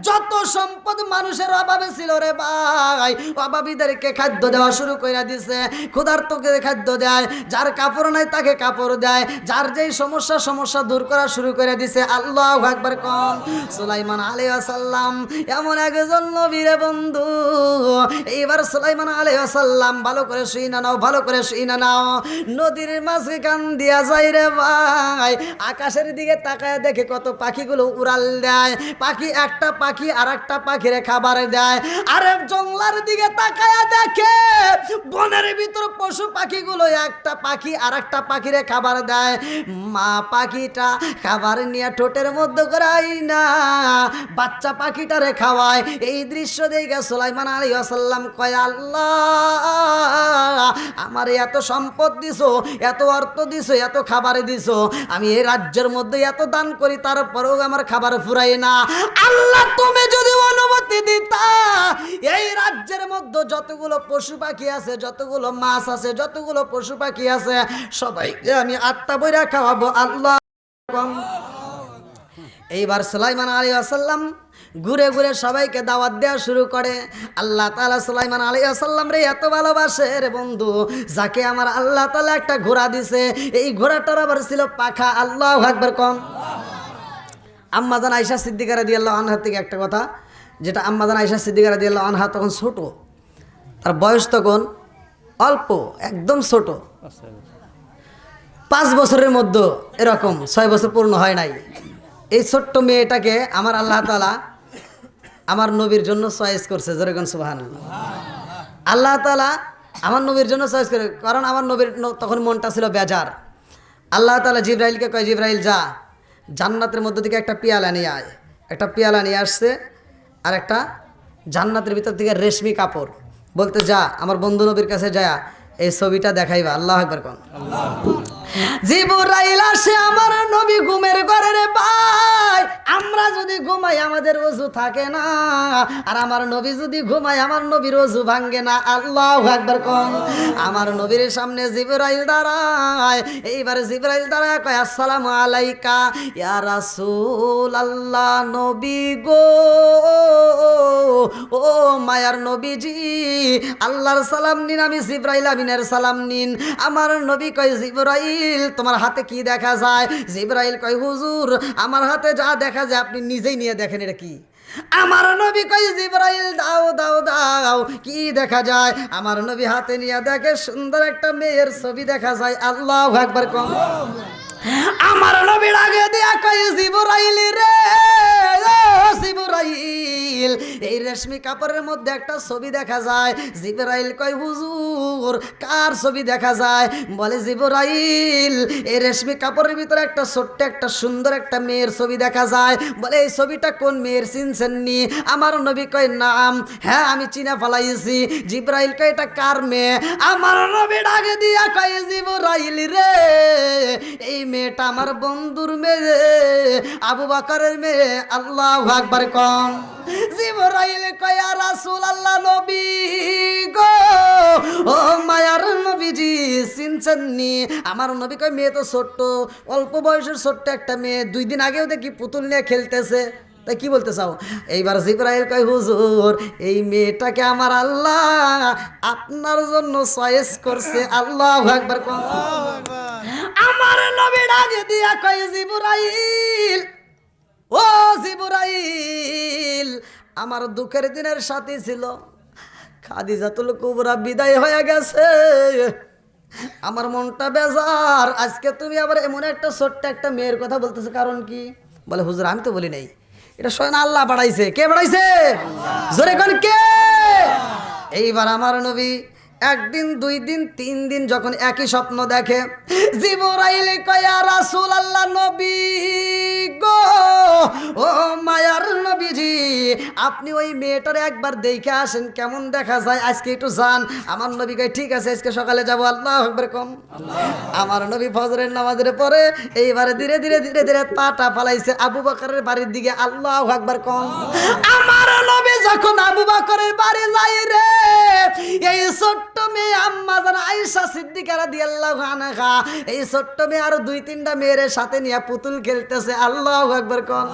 যত সম্পদ মানুষের অভাবে ছিল রে ভাই, অভাবীদেরকে খাদ্য দেওয়া শুরু করে দিছে। ক্ষুধার্তকে খাদ্য দেয়, যার কাপড় নাই তাকে কাপড় দেয়, যার যেই সমস্যা দূর করা শুরু করে দিছে। আল্লাহু আকবার কম। সুলাইমান আলাইহিস সালাম এমন একজন নবী রে বন্ধু। এইবার সুলাইমান আলাইহিস সালাম ভালো করে শুইনা নাও, ভালো করে শুইনা নাও। নদীর মাঝখান দিয়া যায় রে ভাই, আকাশের দিকে তাকায় দেখে কত পাখিগুলো উড়াল দেয়। পাখি একটা পাখি আর একটা পাখিরে খাবার দেয়। আরে জঙ্গলার দিকে তাকায় দেখে বনের ভিতর পশু পাখিগুলো একটা পাখি আর একটা পাখিরে খাবার দেয়। মা পাখিটা খাবার নিয়ে ঠোঁটের মধ্যে করাই না, বাচ্চা পাখিটারে খাওয়ায়। এই দৃশ্য দেখে সুলাইমান আলাইহিস সালাম কয়, আল্লাহ আমার এত সম্পদ দিছো, এত অর্থ দিছো, এত খাবার দিছো, আমি এই রাজ্যের মধ্যে এত দান করি, তারপরেও আমার খাবার ফুরাই না। আল্লাহ তুমি যদি অনুমতি দিতা, এই রাজ্যের মধ্যে যতগুলো পশু পাখি আছে, যতগুলো মাছ আছে, যতগুলো পশু পাখি আছে, সবাইকে আমি আত্মা বইরা খাওয়াবো। আল্লাহ। এইবার সুলাইমান আলাইহিস সালাম ঘুরে ঘুরে সবাইকে দাওয়াত দেওয়া শুরু করে। আল্লাহ তাআলা সুলাইমান আলাইহিস সালাম রে এত ভালোবাসে রে বন্ধু, যাকে আমার আল্লাহ তাআলা একটা ঘোড়া দিছে। এই ঘোড়াটার আবার ছিল পাখা। আল্লাহু আকবার কম। আম্মাজান আয়েশা সিদ্দিকা রাদিয়াল্লাহু আনহা থেকে একটা কথা, যেটা আম্মাজান আয়েশা সিদ্দিকা রাদিয়াল্লাহু আনহা তখন ছোট, তার বয়স তখন অল্প, একদম ছোট, 5 বছরের মধ্যে, এরকম 6 বছর পূর্ণ হয় নাই। এই ছোট্ট মেয়েটাকে আমার আল্লাহ তাআলা আমার নবীর জন্য চয়েস করছে। যেরকম সুবহানাল্লাহ। আল্লাহ তাআলা আমার নবীর জন্য চয়েস করে, কারণ আমার নবীর তখন মনটা ছিল বেজার। আল্লাহ তাআলা জিবরাইলকে কয়, জিবরাইল যা জান্নাতের মধ্য থেকে একটা পেয়ালা নিয়ে আয়। একটা পেয়ালা নিয়ে আসছে, আর একটা জান্নাতের ভিতর থেকে রেশমি কাপড়। বলতে যা আমার বন্ধু নবীর কাছে যায় এই ছবিটা দেখাইবা। আল্লাহু আকবার কোন। জিবরাইল আসে আমার নবী ঘুমের ঘরে রে ভাই। আমরা যদি ঘুমাই আমাদের ওযু থাকে না, আর আমার নবী যদি ঘুমায় আমার নবীর ওযু ভাঙে না। আল্লাহু আকবার কোন। আমার নবীর সামনে জিবরাইল দাঁড়ায়। এইবার জিবরাইল দাঁড়ায় কয়, আসসালামু আলাইকা ইয়া রাসূলুল্লাহ। নবী গো, ও মায়ার নবীজি, আল্লাহর সালাম নিন, আমি জিবরাইল আমিনের সালাম নিন। আমার নবী কয়, জিবরাইল তোমার হাতে কি দেখা যায়? জিবরাইল কয়, হুজুর আমার হাতে যা দেখা যায় আপনি নিজেই নিয়ে দেখেন এটা কি। আমার নবী কয়, জিবরাইল দাও দাও দাও, কি দেখা যায়? আমার নবী হাতে নিয়ে দেখে সুন্দর একটা মেয়ের ছবি দেখা যায়। আল্লাহু আকবার কম। আমার নবীর আগে দিয়া কয়, জিবরাইল রে, ও জিবরাইল জিবরাইল, এই রেশমি কাপড়ের মধ্যে একটা ছবি দেখা যায়। জিবরাইল কয় হুজুর কার ছবি দেখা যায়? বলে জিবরাইল এই রেশমি কাপড়ের ভিতরে একটা ছোট্ট একটা সুন্দর একটা মেয়ের ছবি দেখা যায়। বলে এই ছবিটা কোন মেয়ের চিনছেন নি? আমার নবী কয় নাম, হ্যাঁ আমি চিনা ফেলাইছি। জিবরাইল কয় এটা কার মেয়ে? আমার নবী ডাকে দিয়া কয় জিবরাইল রে, এই মেয়েটা আমার বন্ধুর মেয়ে, আবু বকরের মেয়ে। আল্লাহু আকবার কম। জিবরাইল কয় ইয়া রাসূলুল্লাহ, নবী গো, ও মায়ার নবীজি চিনছেন নি? আমার নবী কয় মেয়ে তো ছোট্ট, অল্প বয়সের ছোট্ট একটা মেয়ে, 2 দিন আগেও দেখি পুতুল নিয়ে খেলতেছে, তাই কি বলতে চাও? এইবার জিবরাইল কয় হুজুর এই মেয়েটাকে আমার আল্লাহ আপনার জন্য চয়েস করছে। আল্লাহু আকবার কম। আমার নবী ডাকে দিয়া কয় জিবরাইল, ও জিবরাইল, আমার দুঃখের দিনের সাথী ছিল খাদিজাতুল কুবরা বিদায় হয়ে গেছে, আমার মনটা বেজার। আজকে তুমি আবার এমন একটা ছোট্ট একটা মেয়ের কথা বলতেছো, কারণ কি? বলে হুজুর আমি তো বলি নাই, এটা স্বয়ং আল্লাহ বাড়াইছে। কে বাড়াইছে? জোরে কোন কে? এইবার আমার নবী 1 দিন 2 দিন 3 দিন যখন একই স্বপ্ন দেখে, জিবরাইল কয় ইয়া রাসূলুল্লাহ, নবী গো, ও মায়ার নবীজি আপনি ওই মেয়েটারে একবার দেখে আসেন, কেমন দেখা যায় আজকে একটু যান। আমার নবী কয় ঠিক আছে আজকে সকালে যাব। আল্লাহু আকবার কম। আমার নবী ফজরের নামাজের পরে এইবারে ধীরে ধীরে ধীরে ধীরে পাটা ফালাইছে আবু বকরের বাড়ির দিকে। আল্লাহু আকবার কম। আমার নবী যখন আবু বকরের বাড়ি যায় রে, এই ছোট্ট মেয়ে আম্মা জান আয়েশা সিদ্দিকা রাদিয়াল্লাহু আনহা, এই ছোট্ট মেয়ে আর 2-3টা মেয়ের সাথে নিয়ে পুতুল খেলতেছে। আল্লাহু আকবার কম।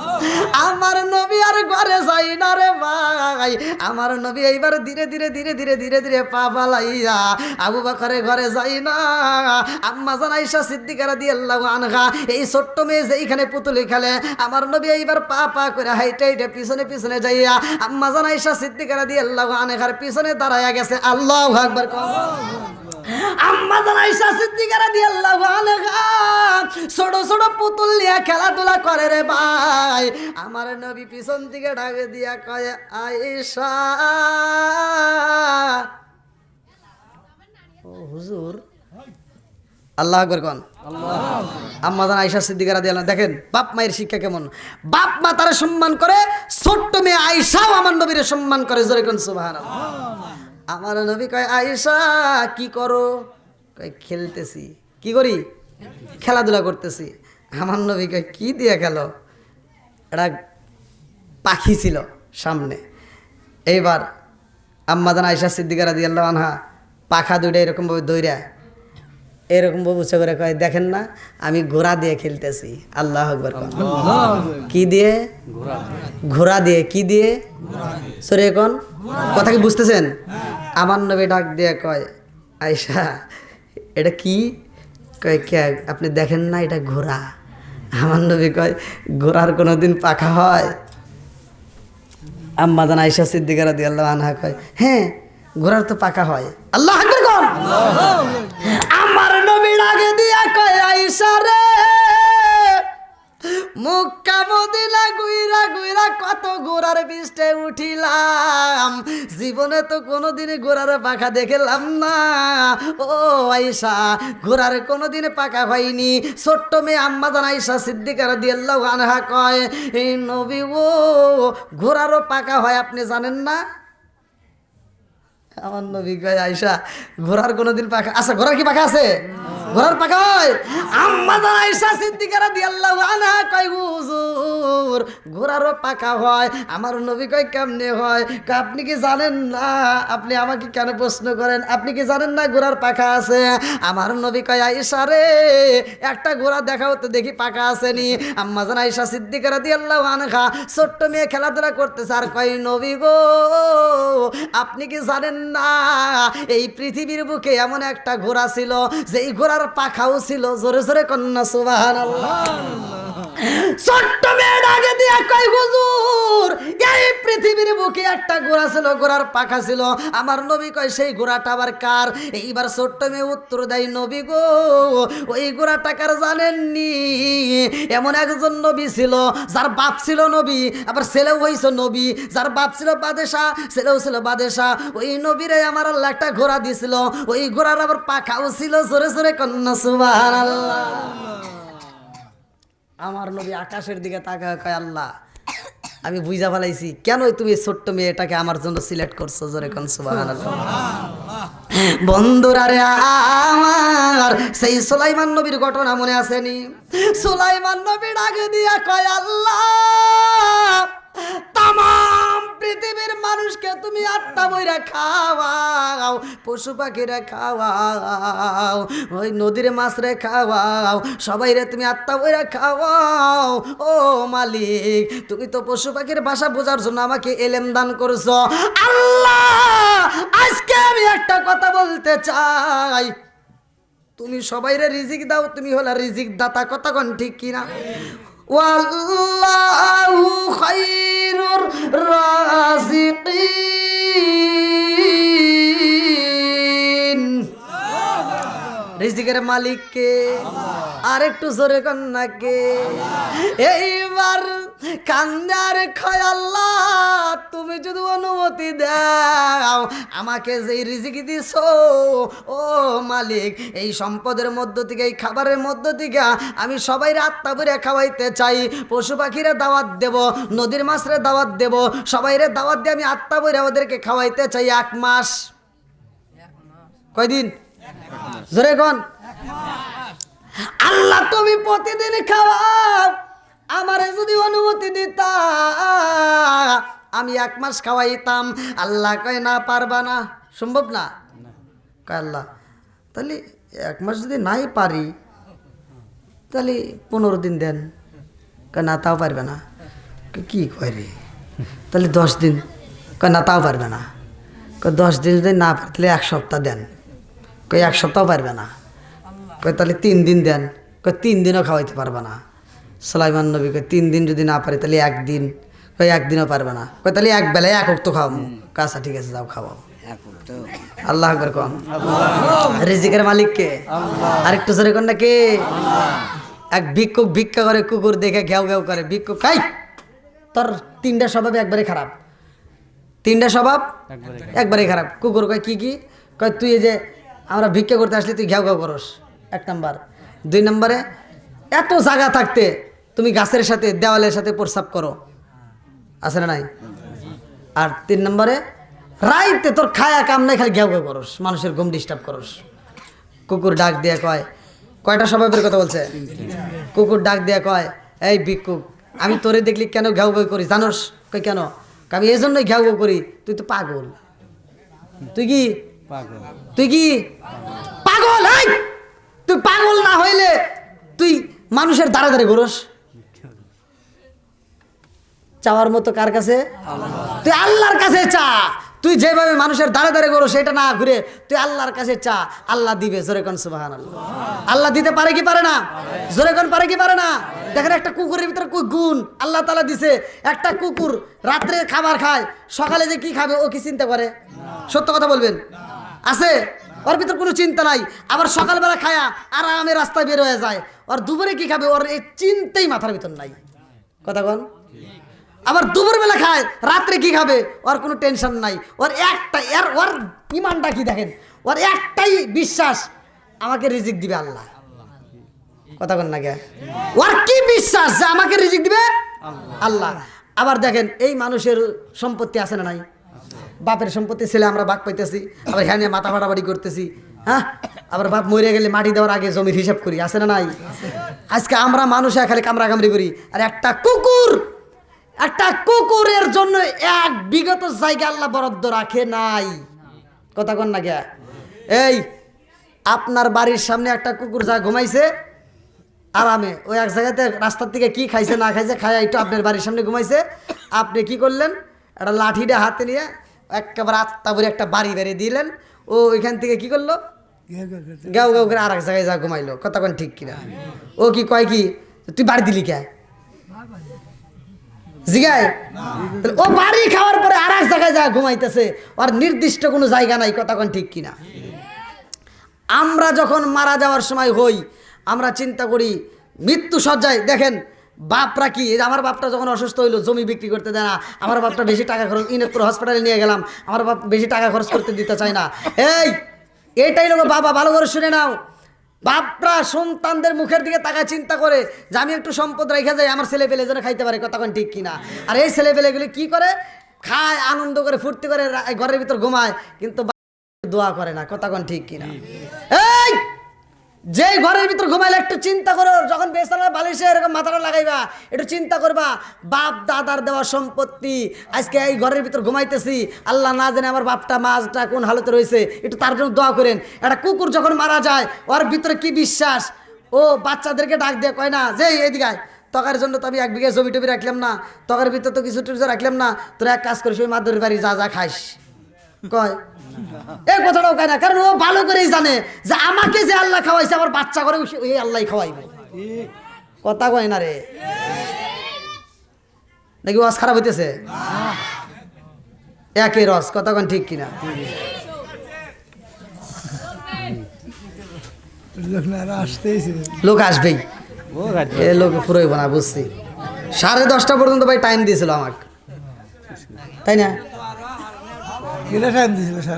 আমার নবী আর ঘরে যাই না রে ভাই, আমার নবী এইবার ধীরে ধীরে ধীরে ধীরে ধীরে ধীরে পা ফালাইয়া আবু বকরের ঘরে যাই না। আম্মা জান আয়েশা সিদ্দিকা রাদিয়াল্লাহু আনহা, এই ছোট্ট মেয়ে যেইখানে পুতুল খেলে, আমার নবী এইবার পা পা করে হাইটে হাইটে পিছনে পিছনে যাইয়া আম্মা জান আয়েশা সিদ্দিকা রাদিয়াল্লাহু আনহার পিছনে দাঁড়ায়া গেছে। আল্লাহু আকবার কম। আম্মা জান আয়েশা সিদ্দিকা রাদিয়াল্লাহু আনহা ছোট ছোট পুতুল নিয়ে খেলাধুলা করে রে ভাই। আমার নবী পিছন দিকে ঢাকে দিয়া কয় আয়েশা, ও হুজুর। আল্লাহু আকবার কোন। আম্মা জান আয়েশা সিদ্দিকা রাদিয়াল্লাহু আনহা, দেখেন বাপ মায়ের শিক্ষা কেমন। বাপ মা তারা সম্মান করে, ছোট্ট মেয়ে আয়েশাও আমার নবীর সম্মান করে। জোরে কোন সুবহানাল্লাহ। আমার নবী কয় আয়েশা কি করো? কয় খেলতেছি। কি করি? খেলাধুলা করতেছি। আমার নবী কয় কি দিয়ে খেলো? একটা পাখি ছিল সামনে। এইবার আম্মা জান আয়েশা সিদ্দিকা রাদিয়াল্লাহু আনহা পাখা দুইটা এরকম ভাবে দইরা এরকম ভাবে উঁচু করে কয় দেখেন না আমি ঘোড়া দিয়ে খেলতেছি। আল্লাহু আকবার। কি দিয়ে? ঘোড়া দিয়ে। কি দিয়ে? সরে এখন কথা কি বুঝতেছেন? আমার নবী ডাক দিয়ে কয় আয়েশা এটা কি? কয় কে? আপনি দেখেন না এটা ঘোড়া। আমার নবী কয় ঘোড়ার কোনোদিন পাখা হয়? আম্মা জান আয়েশা সিদ্দিকা রাদিয়াল্লাহু আনহা কয় হ্যাঁ ঘোড়ার তো পাখা হয়। আল্লাহু আকবার কোন। আমার নবী ডাকে দিয়া কয় আয়েশা রে, মক্কা মদিনা গুইরা গুইরা কত ঘোড়ার পৃষ্ঠে উঠিলাম, জীবনে তো কোনোদিন ঘোড়ার পাখা দেখলাম না। ও আয়েশা ঘোড়ার কোনোদিন পাখা হয়নি। ছোট্ট মেয়ে আম্মা জান আয়েশা সিদ্দিকা রাদিয়াল্লাহু আনহা কয় এই নবী ও ঘোড়ারও পাখা হয় আপনি জানেন না? আমার নবী কয় আয়েশা ঘোড়ার কোনোদিন পাখা আচ্ছা ঘোড়ার কি পাখা আছে? ঘোড়ার পাখা হয়? আম্মা জান আয়েশা সিদ্দিকা রাদিয়াল্লাহু আনহা কয় হুজুর ঘোড়ারও পাখা হয়। আমার নবী কয় কেমনে হয়? কয় আপনি কি জানেন না? আপনি আমাকে কেন প্রশ্ন করেন? আপনি কি জানেন না ঘোড়ার পাখা আছে? আমার নবী কয় আয়েশা রে একটা ঘোড়া দেখাও তো দেখি পাখা আসেনি। আম্মা জান আয়েশা সিদ্দিকা রাদিয়াল্লাহু আনহা ছোট্ট মেয়ে খেলাধুলা করতেছে আর কয় নবী গো আপনি কি জানেন না এই পৃথিবীর বুকে এমন একটা ঘোড়া ছিল যেই ঘোড়ার পাখাও ছিল। জোরে জোরে কন্যা সুবহানাল্লাহ। ছোট্ট মেয়ে ডাকে দিয়া কয় হুজুর এই পৃথিবীর বুকে একটা ঘোড়া ছিল, ঘোড়ার পাখা ছিল। আমার নবী কয় সেই ঘোড়াটা আবার কার? এইবার ছোট্ট মেয়ে উত্তর দেয় নবী গো ওই ঘোড়াটা কার জানেননি? এমন একজন নবী ছিল যার বাপ ছিল নবী, আবার ছেলেও হইছে নবী। যার বাপ ছিল বাদশা, ছেলেও ছিল বাদশা। ওই নবীরে আমার আল্লাহ একটা ঘোড়া দিছিল, ওই ঘোড়ার আবার পাখাও ছিল। জোরে জোরে কন্যা সুবহানাল্লাহ। আমার নবী আকাশের দিকে তাকায় কয় আল্লাহ আমি বুঝা ফেলাইছি কেন তুমি এই ছোট্ট মেয়েটাকে আমার জন্য সিলেক্ট করছো। জোরে কোন সুবহানাল্লাহ। বন্ধুরা রে আমার সেই সুলাইমান নবীর ঘটনা মনে আসেনি? সুলাইমান নবী ডাকে দিয়া কয় আল্লাহ তাম পৃথিবীর মানুষকে তুমি আটটা বইরা খাওয়াও, পশু পাখিরা খাওয়াও, ওই নদীর মাছরে খাওয়াও, সবাই রে তুমি আটটা বইরা খাওয়াও। ও মালিক তুমি তো পশু পাখির ভাষা বোঝার জন্য আমাকে এলেম দান করছো। আল্লাহ আজকে আমি একটা কথা বলতে চাই, তুমি সবাইরে রিজিক দাও, তুমি হলা রিজিক দাতা। কথা কোন ঠিক কিনা? ওয়াল্লাহু খায়রুর রাযিকিন। রিজিকের মালিক কে? আর একটু জোরে কন্যা কে? এইবার কান্দার খয় আল্লাহ তুমি যদি অনুমতি দাও আমাকে যেই রিজিক দিছো ও মালিক এই সম্পদের মধ্য থেকে এই খাবারের মধ্য থেকে আমি সবাই আত্মা ভরে খাওয়াইতে চাই। পশু পাখিরে দাওয়াত দেব, নদীর মাছরে দাওয়াত দেব, সবাইরে দাওয়াত দিয়ে আমি আত্মা ভরে ওদেরকে খাওয়াইতে চাই 1 মাস। কয়দিন? জোরে কোন। আল্লাহ তুমি প্রতিদিন খাওয়াও, আমারে যদি অনুমতি দিতা আমি 1 মাস খাওয়াইতাম। আল্লাহ কয় না পারবা না, সম্ভব না। কয় আল্লাহ তাহলে 1 মাস যদি নাই পারি তাহলে 15 দিন দেন। কয় না তাও পারবে না। কি কয় রে? তাহলে 10 দিন। কয় না তাও পারবে না। কয় 10 দিন যদি না পারে তাহলে 1 সপ্তাহ দেন। কয় 1 সপ্তাহ পারবে না। কয় তাহলে 3 দিন দেন। কয় 3 দিনও খাওয়াইতে পারবে না। সুলাইমান নবী কয় 3 দিন যদি না পারে তাহলে 1 দিন। কয় 1 দিনও পারবে না। কয় তাহলে 1 বেলায় 1 ওয়াক্ত খাওয়াবো। কাছা ঠিক আছে যাও খাওয়াও। আল্লাহ আকবার কোন। রিজিকের মালিক কে? আরেকটু জোরে কোন না কে? এক ভিক্ষুক ভিক্ষা করে, কুকুর দেখে ঘেউ ঘেউ করে। ভিক্ষুক খাই তোর 3টা স্বভাব একবারে খারাপ, 3টা স্বভাব একবারে খারাপ। কুকুর কয় কি কি? কয় তুই এই যে আমরা ভিক্ষা করতে আসলে তুই ঘেউ ঘেউ করস 1 নাম্বার। 2 নম্বরে এত জায়গা থাকতে তুমি গাছের সাথে দেওয়ালের সাথে প্রস্রাব করো, আছে না নাই? আর 3 নম্বরে রাইতে তোর খায়া কাম নাই খালি ঘেউ ঘেউ করস, মানুষের ঘুম ডিস্টার্ব করস। কুকুর ডাক দিয়ে কয়, কয়টা স্বভাবের কথা বলছে? কুকুর ডাক দিয়ে কয় এই ভিক্ষুক আমি তোরে দেখলি কেন ঘেউ ঘেউ করি জানোস? কই কেন? আমি এই জন্যই ঘেউ ঘেউ করি, তুই তো পাগল। তুই কি তুই কি পাগল? এই তুই পাগল না হইলে তুই মানুষের দ্বারা দ্বারে ঘোরস। চাওয়ার মতো কার কাছে? তুই আল্লাহর কাছে চা। তুই যেভাবে মানুষের দ্বারে দ্বারে ঘোরো সেটা না ঘুরে তুই আল্লাহর কাছে চা, আল্লাহ দিবে। জোরে কোন সুবহানাল্লাহ। আল্লাহ দিতে পারে কি পারে না? জোরে কোন পারে কি পারে না? দেখেন একটা কুকুরের ভিতরে কোন গুণ আল্লাহ তাআলা দিছে। একটা কুকুর রাত্রে খাবার খায়, সকালে যে কি খাবে ও কি চিন্তা করে? সত্য কথা বলবেন আছে? ওর ভিতর কোনো চিন্তা নাই। আবার সকালবেলা খায়া আরামে রাস্তায় বের হয়ে যায়। ওর দুপুরে কি খাবে ওর এই চিন্তাই মাথার ভিতর নাই। কথা বল। আবার দুপুরবেলা খায়, রাত্রে কি খাবে ওর কোনো টেনশন নাই। ওর একটাই ওর ইমানটা কি দেখেন, ওর একটাই বিশ্বাস আমাকে রিজিক দিবে আল্লাহ। কথা বল না কে? ওর কি বিশ্বাস যে আমাকে রিজিক দিবে আল্লাহ। আবার দেখেন এই মানুষের সম্পত্তি আছে না নাই? বাপের সম্পত্তি ছেলে আমরা ভাগ পাইতেছি, আবার হ্যাঁ নিয়ে মাথা ফাটাফাটি করতেছি। হ্যাঁ আবার বাপ মরে গেলে মাটি দেওয়ার আগে জমির হিসাব করি, আছে না নাই? আজকে আমরা মানুষ খালি কামড়াকামড়ি করি। আর একটা কুকুরের জন্য 1 বিগত জায়গা আল্লাহ বরাদ্দ রাখে নাই। কথা কন না কে? এই আপনার বাড়ির সামনে একটা কুকুর যা ঘুমাইছে আরামে, ওই এক জায়গাতে রাস্তার থেকে কি খাইছে না খাইছে খায় একটু আপনার বাড়ির সামনে ঘুমাইছে। আপনি কি করলেন? একটা লাঠিটা হাতে নিয়ে একেবারে আত্মা ভরে একটা বাড়ি বেড়ে দিলেন। ও ওইখান থেকে কি করলো? গাও গাও করে আর এক জায়গায় যা ঘুমাইলো। কথা কোন ঠিক কিনা? ও কি কয় কি তুই বাড়ি দিলি কে? জিগায় তাহলে ও বাড়ি খাওয়ার পরে আর এক জায়গায় যা ঘুমাইতেছে, আর নির্দিষ্ট কোনো জায়গা নাই, কথা কোন ঠিক কিনা? আমরা যখন মারা যাওয়ার সময় হই, আমরা চিন্তা করি মৃত্যু সজ্জায়, দেখেন বাপরা কি, আমার বাপটা যখন অসুস্থ হইলো জমি বিক্রি করতে দেয় না, আমার বাপটা বেশি টাকা খরচ, ইনেত্তর হসপিটালে নিয়ে গেলাম, আমার বাপ বেশি টাকা খরচ করতে দিতে চায় না। এইটাই লোক বাবা, ভালো করে শুনে নাও, বাপরা সন্তানদের মুখের দিকে তাকায় চিন্তা করে যে আমি একটু সম্পদ রেখে যাই, আমার ছেলে পেলে যেন খাইতে পারে, কথা কোন ঠিক কিনা? আর এই ছেলে পেলেগুলি কি করে, খায়, আনন্দ করে, ফুর্তি করে, ঘরের ভিতর ঘুমায়, কিন্তু দোয়া করে না, কথা কোন ঠিক কিনা? এই যে ঘরের ভিতর ঘুমাইলে একটু চিন্তা করো, যখন বেসালা বালিশে এরকম মাথাটা লাগাইবা একটু চিন্তা করবা, বাপ দাদার দেওয়া সম্পত্তি আজকে এই ঘরের ভিতর ঘুমাইতেছি, আল্লাহ না জানে আমার বাপটা মাছটা কোন হালতে রয়েছে, একটু তার জন্য দোয়া করেন। একটা কুকুর যখন মারা যায় ওর ভিতরে কি বিশ্বাস, ও বাচ্চাদেরকে ডাক দিয়ে কয় না যে এদিকে তকার জন্য তো আমি 1 বিঘা জমি টবি রাখলাম না, তকার ভিতর তো কিছু টুজো রাখলাম না, তোরা এক কাজ করিস ওই মাদুরের বাড়ি যা যা খাইস, কয় এই কথাটাও কয় না, কারণ ও ভালো করেই জানে যে আমাকে যে আল্লাহ খাওয়াইছে আমার বাচ্চা করে ওই আল্লাহ খাওয়াইবে, কথা কয় না রে, নাকি ওয়াজ খারাপ হইতেছে? একই রস, কথা কন ঠিক কিনা? লোক আসবেই, এ লোক পুরোই বানা, বুঝছি। 10:30 পর্যন্ত ভাই টাইম দিয়েছিল আমাকে, তাই না?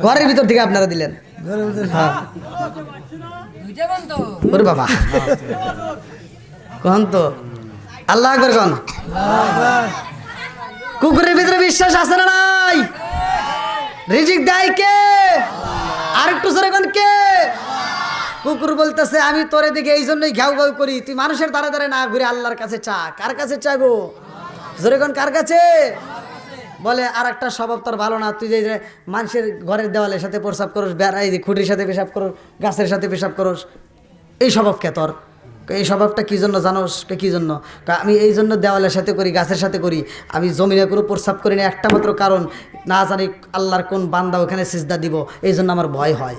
ঘরের ভিতর থেকে আপনারা দিলেন, হ্যাঁ ওরে বাবা, কন তো আল্লাহ আকবার কন। কুকুরের ভিতরে বিশ্বাস আছে না নাই? রিজিক দেয় কে? আর একটু জোরে কন কে? কুকুর বলতেছে আমি তোরে দিকে এই জন্যই ঘাউ ঘাউ করি, তুই মানুষের দ্বারা দ্বারা না ঘুরে আল্লাহর কাছে চা। কার কাছে চাইবো? জোরে কন কার কাছে? বলে আর একটা স্বভাব তোর ভালো না, তুই যে মানুষের ঘরের দেওয়ালের সাথে প্রসাব করস, বেড়াই খুঁটির সাথে পেশাব করস, গাছের সাথে পেশাব করস, এই স্বভাব কে তোর? এই স্বভাবটা কী জন্য জানোস? কী জন্য? আমি এই জন্য দেওয়ালের সাথে করি, গাছের সাথে করি, আমি জমিনে কোনো প্রসাব করি না, একটা মাত্র কারণ না জানি আল্লাহর কোন বান্দা ওখানে সিজদা দিব, এই জন্য আমার ভয় হয়।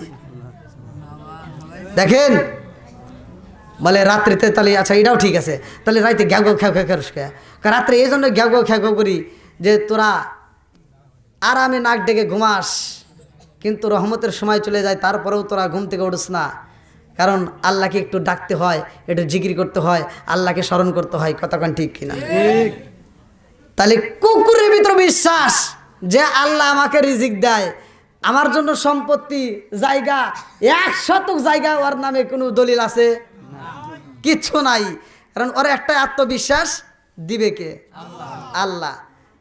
দেখেন বলে রাত্রিতে, তাহলে আচ্ছা এটাও ঠিক আছে, তাহলে রাইতে ঘ্যাও ঘ্যাও খেয়াও খেয়াও করিস কে? রাত্রে এই জন্য ঘ্যাও ঘ্যাও খেয়াও করি যে তোরা আরামে নাক ডেকে ঘুমাস, কিন্তু রহমতের সময় চলে যায় তারপরেও তোরা ঘুম থেকে উঠিস না, কারণ আল্লাহকে একটু ডাকতে হয়, একটু জিকির করতে হয়, আল্লাহকে স্মরণ করতে হয়, কথা কোন ঠিক কিনা? তাহলে কুকুরের ভিতর বিশ্বাস যে আল্লাহ আমাকে রিজিক দেয়, আমার জন্য সম্পত্তি জায়গা 1 শতক জায়গা ওর নামে কোনো দলিল আছে? কিচ্ছু নাই, কারণ ওর একটা আত্মবিশ্বাস দিবে কে? আল্লাহ।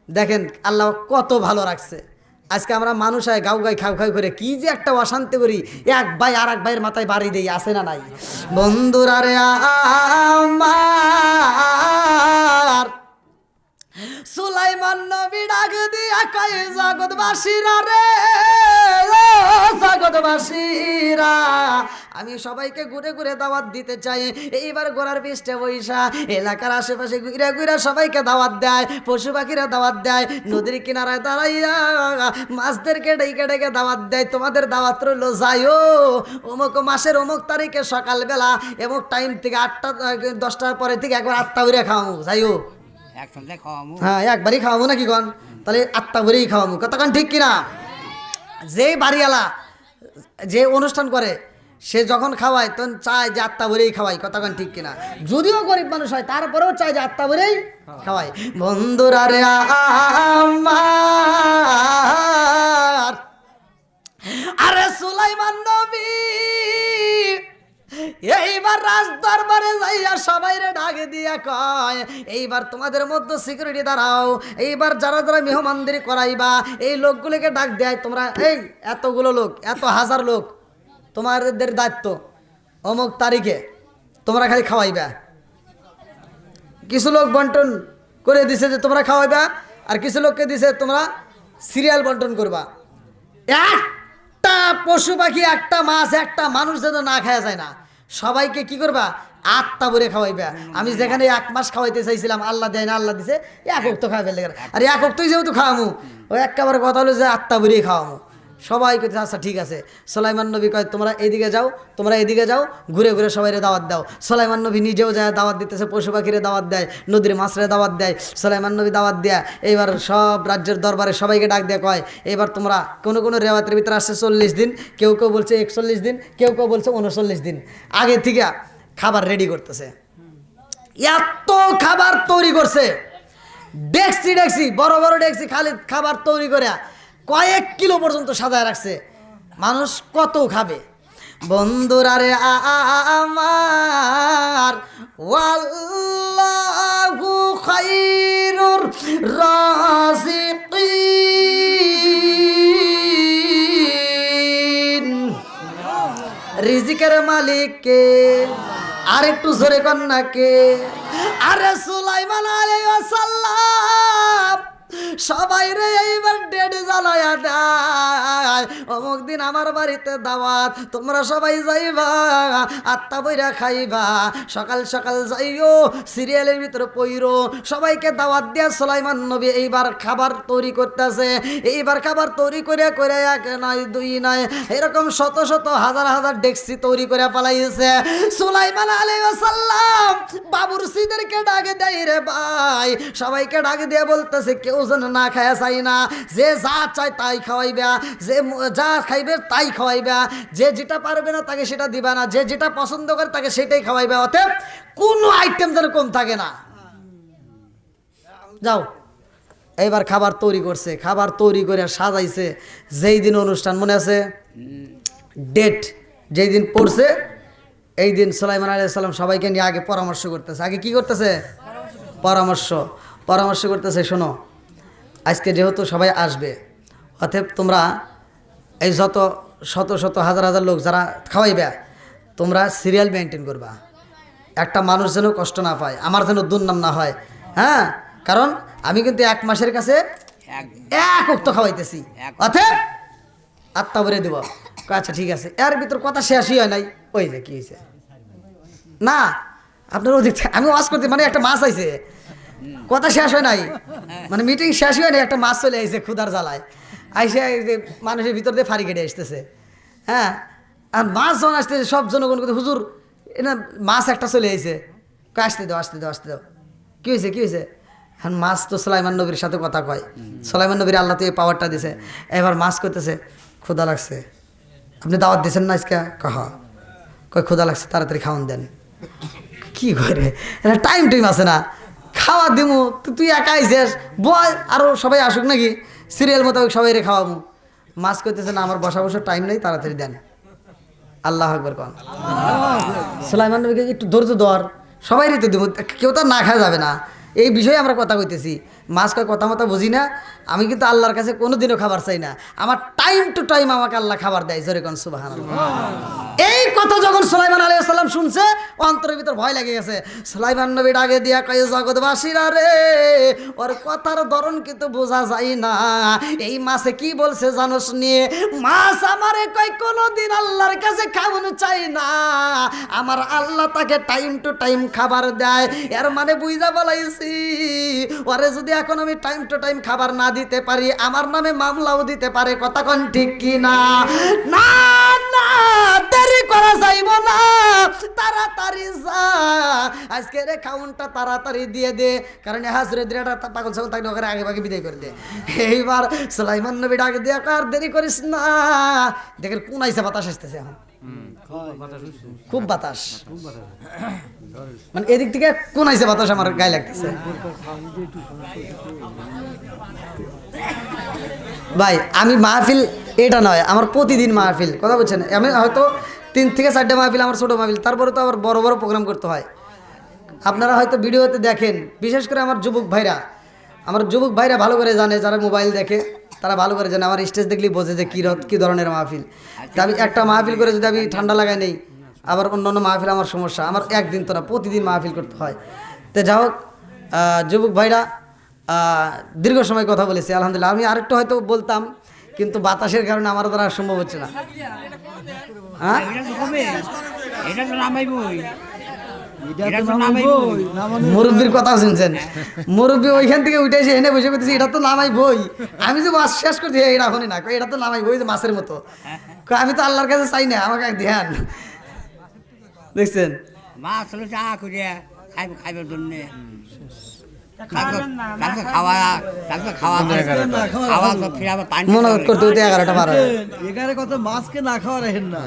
দেখেন আল্লাহ কত ভালো রাখছে। আজকে আমরা মানুষ হয় গাউ গাই খাও খাও করে কি যে একটা অশান্তি করি, এক ভাই আর এক ভাইয়ের মাথায় বাড়ি দেই, আসে না নাই? বন্ধুরা রে আমার সুলাইমান নবী ডাক দিয়া কয় জগৎবাসীরা রে, জগৎবাসীরা আমি সবাইকে ঘুরে ঘুরে দাওয়াত দিতে চাই। এইবার গোড়ার পৃষ্ঠে বৈশা এলাকার আশেপাশে ঘুরে ঘুরে সবাইকে দাওয়াত দেয়, পশু পাখিরা দাওয়াত দেয়, নদীর কিনারায় দাঁড়াইয়া মাছদেরকে ডেকে ডেকে দাওয়াত দেয়, তোমাদের দাওয়াত রইল যাইও অমুক মাসের অমুক তারিখে সকালবেলা অমুক টাইম থেকে 8টা 10টার পরে থেকে একবার 8টা করে খাওয়াবো, যাইও হ্যাঁ একবারই খাওয়াবো নাকি কন? তাহলে 8টা করেই খাওয়াবো, কতক্ষণ ঠিক কিনা? যে বাড়িওয়ালা যে অনুষ্ঠান করে সে যখন খাওয়ায় তখন চায় যে 8টা ভরেই খাওয়াই, কতক্ষণ ঠিক কিনা? যদিও গরিব মানুষ হয় তারপরেও চায় যে 8টা ভরেই খাওয়াই। বন্ধুরা রে আমার, আরে সুলাইমান নবী এইবার রাজ দরবারে যাইয়া সবাই রে ডাকে দিয়া কয় এইবার তোমাদের মধ্যে সিকিউরিটি দাঁড়াও, এইবার যারা যারা মেহমানদারি করাইবা এই লোকগুলোকে ডাক দেয়, তোমরা এই এতগুলো লোক, এত হাজার লোক, তোমাদের দায়িত্ব অমুক তারিখে তোমরা খালি খাওয়াইবা। কিছু লোক বন্টন করে দিছে যে তোমরা খাওয়াইবা, আর কিছু লোককে দিছে তোমরা সিরিয়াল বন্টন করবা। একটা পশু পাখি, একটা মাছ, একটা মানুষ যেন না খাওয়া যায় না, সবাইকে কি করবা? 8টা ভরে খাওয়াইবা। আমি যেখানে 1 মাস খাওয়াইতে চাইছিলাম আল্লাহ দেয় না, আল্লাহ দিছে 1 অক্ত খাওয়া ফেললে, আর 1 অক্তই যেহেতু খাওয়ামু, ওই একেবারে কথা হলো যে 8টা ভরেই খাওয়ামু। সবাই কইতে আচ্ছা ঠিক আছে। সুলাইমান নবী কয় তোমরা এদিকে যাও, তোমরা এদিকে যাও, ঘুরে ঘুরে সবাইরে দাওয়াত দাও। সুলাইমান নবী নিজেও যায় দাওয়াত দিতেছে, পশু পাখিরে দাওয়াত দেয়, নদীর মাছরে দাওয়াত দেয়। সুলাইমান নবী দাওয়াত দেয়া এইবার সব রাজ্যের দরবারে সবাইকে ডাক দেয়া কয় এবার তোমরা কোনো কোনো রেওয়াতের ভিতরে আসছে 40 দিন, কেউ কেউ বলছে 41 দিন, কেউ কেউ বলছে 39 দিন আগে থেকে খাবার রেডি করতেছে। এত খাবার তৈরি করছে, ডেকসি ডেকসি বড় বড় ডেকসি খালি খাবার তৈরি করে কয়েক কিলো পর্যন্ত সাজায় রাখছে। মানুষ কত খাবে? বন্ধুরা রে আমার, ওয়াল্লাহু খায়রুর রাযিকিন, রিজিকের মালিক কে? আর একটু জোরে কন্যা কে? আরে সুলাইমান আলাইহিস সালাম সবাই রে এইবার ডেড জ্বালায়া দেয়, অমুক দিন আমার বাড়িতে দাওয়াত, তোমরা সবাই যাইবা, আত্মা বইরা খাইবা, সকাল সকাল যাইও, সিরিয়ালের ভিতরে পইরো। সবাইকে দাওয়াত দিয়া সুলাইমান নবী এইবার খাবার তৈরি করতেছে। এইবার খাবার তৈরি করে করে এক নয় দুই নয় এরকম শত শত হাজার হাজার ডেকসি তৈরি করে পালাইছে। সুলাইমান আলাইহিস সালাম বাবুরসিদেরকে ডাকে দেয় রে ভাই, সবাইকে ডাকে দিয়ে বলতেছে কেউ যেন না খায়া চাই না, যে যা চায় তাই খাওয়াইবা, যে যা খাইবে তাই খাওয়াইবা, যে যেটা পারবে না তাকে সেটা দিবা না, যে যেটা পছন্দ করে তাকে সেটাই খাওয়াইবা, অতএব কোনো আইটেম যেন কম থাকে না। যাও এইবার খাবার তৈরি করছে, খাবার তৈরি করে সাজাইছে। যেই দিন অনুষ্ঠান মনে আছে, ডেট যেই দিন পড়ছে এই দিন সুলাইমান আলাইহিস সালাম সবাইকে নিয়ে আগে পরামর্শ করতেছে। আগে কি করতেছে? পরামর্শ করতেছে। শোনো, আজকে যেহেতু সবাই আসবে, অতএব তোমরা এই যত শত শত হাজার হাজার লোক যারা খাওয়াইবে, তোমরা সিরিয়াল মেনটেন করবা, একটা মানুষ যেন কষ্ট না পায়, আমার যেন দুর্নাম না হয়। হ্যাঁ, কারণ আমি কিন্তু 1 মাসের কাছে এক ওক্ত খাওয়াইতেছি, অতএব আত্মা ভরে দেব। আচ্ছা ঠিক আছে। এর ভিতর কথা শেষই হয় নাই, ওই যে কি হয়েছে না আপনার ওদিক আমি ওয়াজ করতে, মানে একটা মাছ আইছে, কথা শেষ হয় নাই, মানে মিটিং শেষ হয় নাই, একটা মাছ চলে আইছে ক্ষুধার জ্বালায়, আইসে মানুষের ভিতর দিয়ে ফাড়ি কেটে আসতেছে। হ্যাঁ, আর মাছ যখন আসতেছে সব জনগণ করতে হুজুর এটা মাছ একটা চলে আইছে, আসতে দাও আসতে দাও আসতে দাও। কী হয়েছে? এখন মাছ তো সুলাইমান নবীর সাথে কথা কয়, সুলাইমান নবীর আল্লাহ তো এই পাওয়ারটা দিছে। এবার মাছ করতেছে ক্ষুধা লাগছে, আপনি দাওয়াত দিয়েছেন না আজকে? কয় ক্ষুধা লাগছে, তাড়াতাড়ি খাওয়ান দেন। কি করে এটা টাইম আছে না, খাওয়া দিমু, তুই একা আইসিস, বয় আরও সবাই আসুক নাকি, সিরিয়াল মোতাবেক সবাই রে খাওয়াবো। মাছ করতেছে না, আমার বসা টাইম নেই, তাড়াতাড়ি দেন। আল্লাহ আকবার কন। সুলাইমান নবীকে একটু ধৈর্য ধর, সবাই রে তো দেবো, কেউ তো না খাওয়া যাবে না। এই বিষয়ে আমরা কথা কইতেছি। মাছ কয় কথা মতো বুঝি না, আমি কিন্তু আল্লাহর কাছে কোনোদিনও খাবার চাই না, আমার টাইম টু টাইম আমাকে আল্লাহ খাবার দেয়। জোরে কোন সুবহানাল্লাহ। এই কথা যখন সুলাইমান আলাইহিস সালাম শুনছে, অন্তরের ভিতর ভয় লেগে গেছে। সুলাইমান নবী ডাকে দিয়া কয় জগৎবাসীরা রে, ওর কথার ধরন কিন্তু বোঝা যায় না, এই মাছে কি বলছে জানোস নিয়ে? মাছ আমারে কয় কোনোদিন আল্লাহর কাছে খাওয়ানো চাই না, আমার আল্লাহ তাকে টাইম টু টাইম খাবার দেয়। এর মানে বুঝা বলাইছি, ওরে যদি এখন আমি টাইম টু টাইম খাবার না দিতে পারি, আমার নামে মামলাও দিতে পারে। কথা কোন ঠিক কি না? না না, দেরি করা যাইব না, তাড়াতাড়ি যা, আজকে রে খাউনটা তাড়াতাড়ি দিয়ে দে, কারণ হাজরে দিরাটা পাগল ছাগল থাকলে ওখানে আগে ভাগে বিদায় করে দে। এইবার সুলাইমান নবী ডাকে দিয়ে আর দেরি করিস না, দেখেন কোন আইসা বাতাস আসতেছে, এখন খুব বাতাস, মানে এদিক থেকে কোন আইসা বাতাস আমার গায়ে লাগতেছে। ভাই আমি মাহফিল এটা নয়, আমার প্রতিদিন মাহফিল, কথা বলছেন, আমি হয়তো 3 থেকে 4টে মাহফিল আমার ছোটো মাহফিল, তারপরে তো আবার বড় বড় প্রোগ্রাম করতে হয়। আপনারা হয়তো ভিডিওতে দেখেন, বিশেষ করে আমার যুবক ভাইরা ভালো করে জানে, যারা মোবাইল দেখে তারা ভালো করে জানে, আমার স্টেজ দেখলেই বোঝে যে কী ধরনের মাহফিল। তা আমি একটা মাহফিল করে যদি আমি ঠান্ডা লাগাই নেই, আবার অন্যান্য মাহফিল আমার সমস্যা, আমার একদিন তো না প্রতিদিন মাহফিল করতে হয়। তো যাই হোক, যুবক ভাইরা দীর্ঘ সময় কথা বলেছি, আলহামদুলিল্লাহ। আমি আরেকটু হয়তো বলতাম, কিন্তু বাতাসের কারণে আমার দ্বারা সম্ভব হচ্ছে না। হ্যাঁ এটা তো নামাই বই। মুরব্বীর কথা শুনছেন, মুরব্বী ওইখান থেকে উঠে এসে এনে বসে করতেছি এটা তো নামাই বই। আমি যে মাছ শেষ করছি এটা হনি না, কই এটা তো নামাই বই যে মাছের মতো। কই আমি তো আল্লাহর কাছে চাই না, আমাকে এক ধ্যান দেখছেন। মাছ হলো চা করে খাইবার জন্যে খাওয়া খাওয়া তো ফিরে আবার পানি মনে করতে হতে 11টা 12টা। এখানে কত মাছকে না খাওয়া রাখেন না।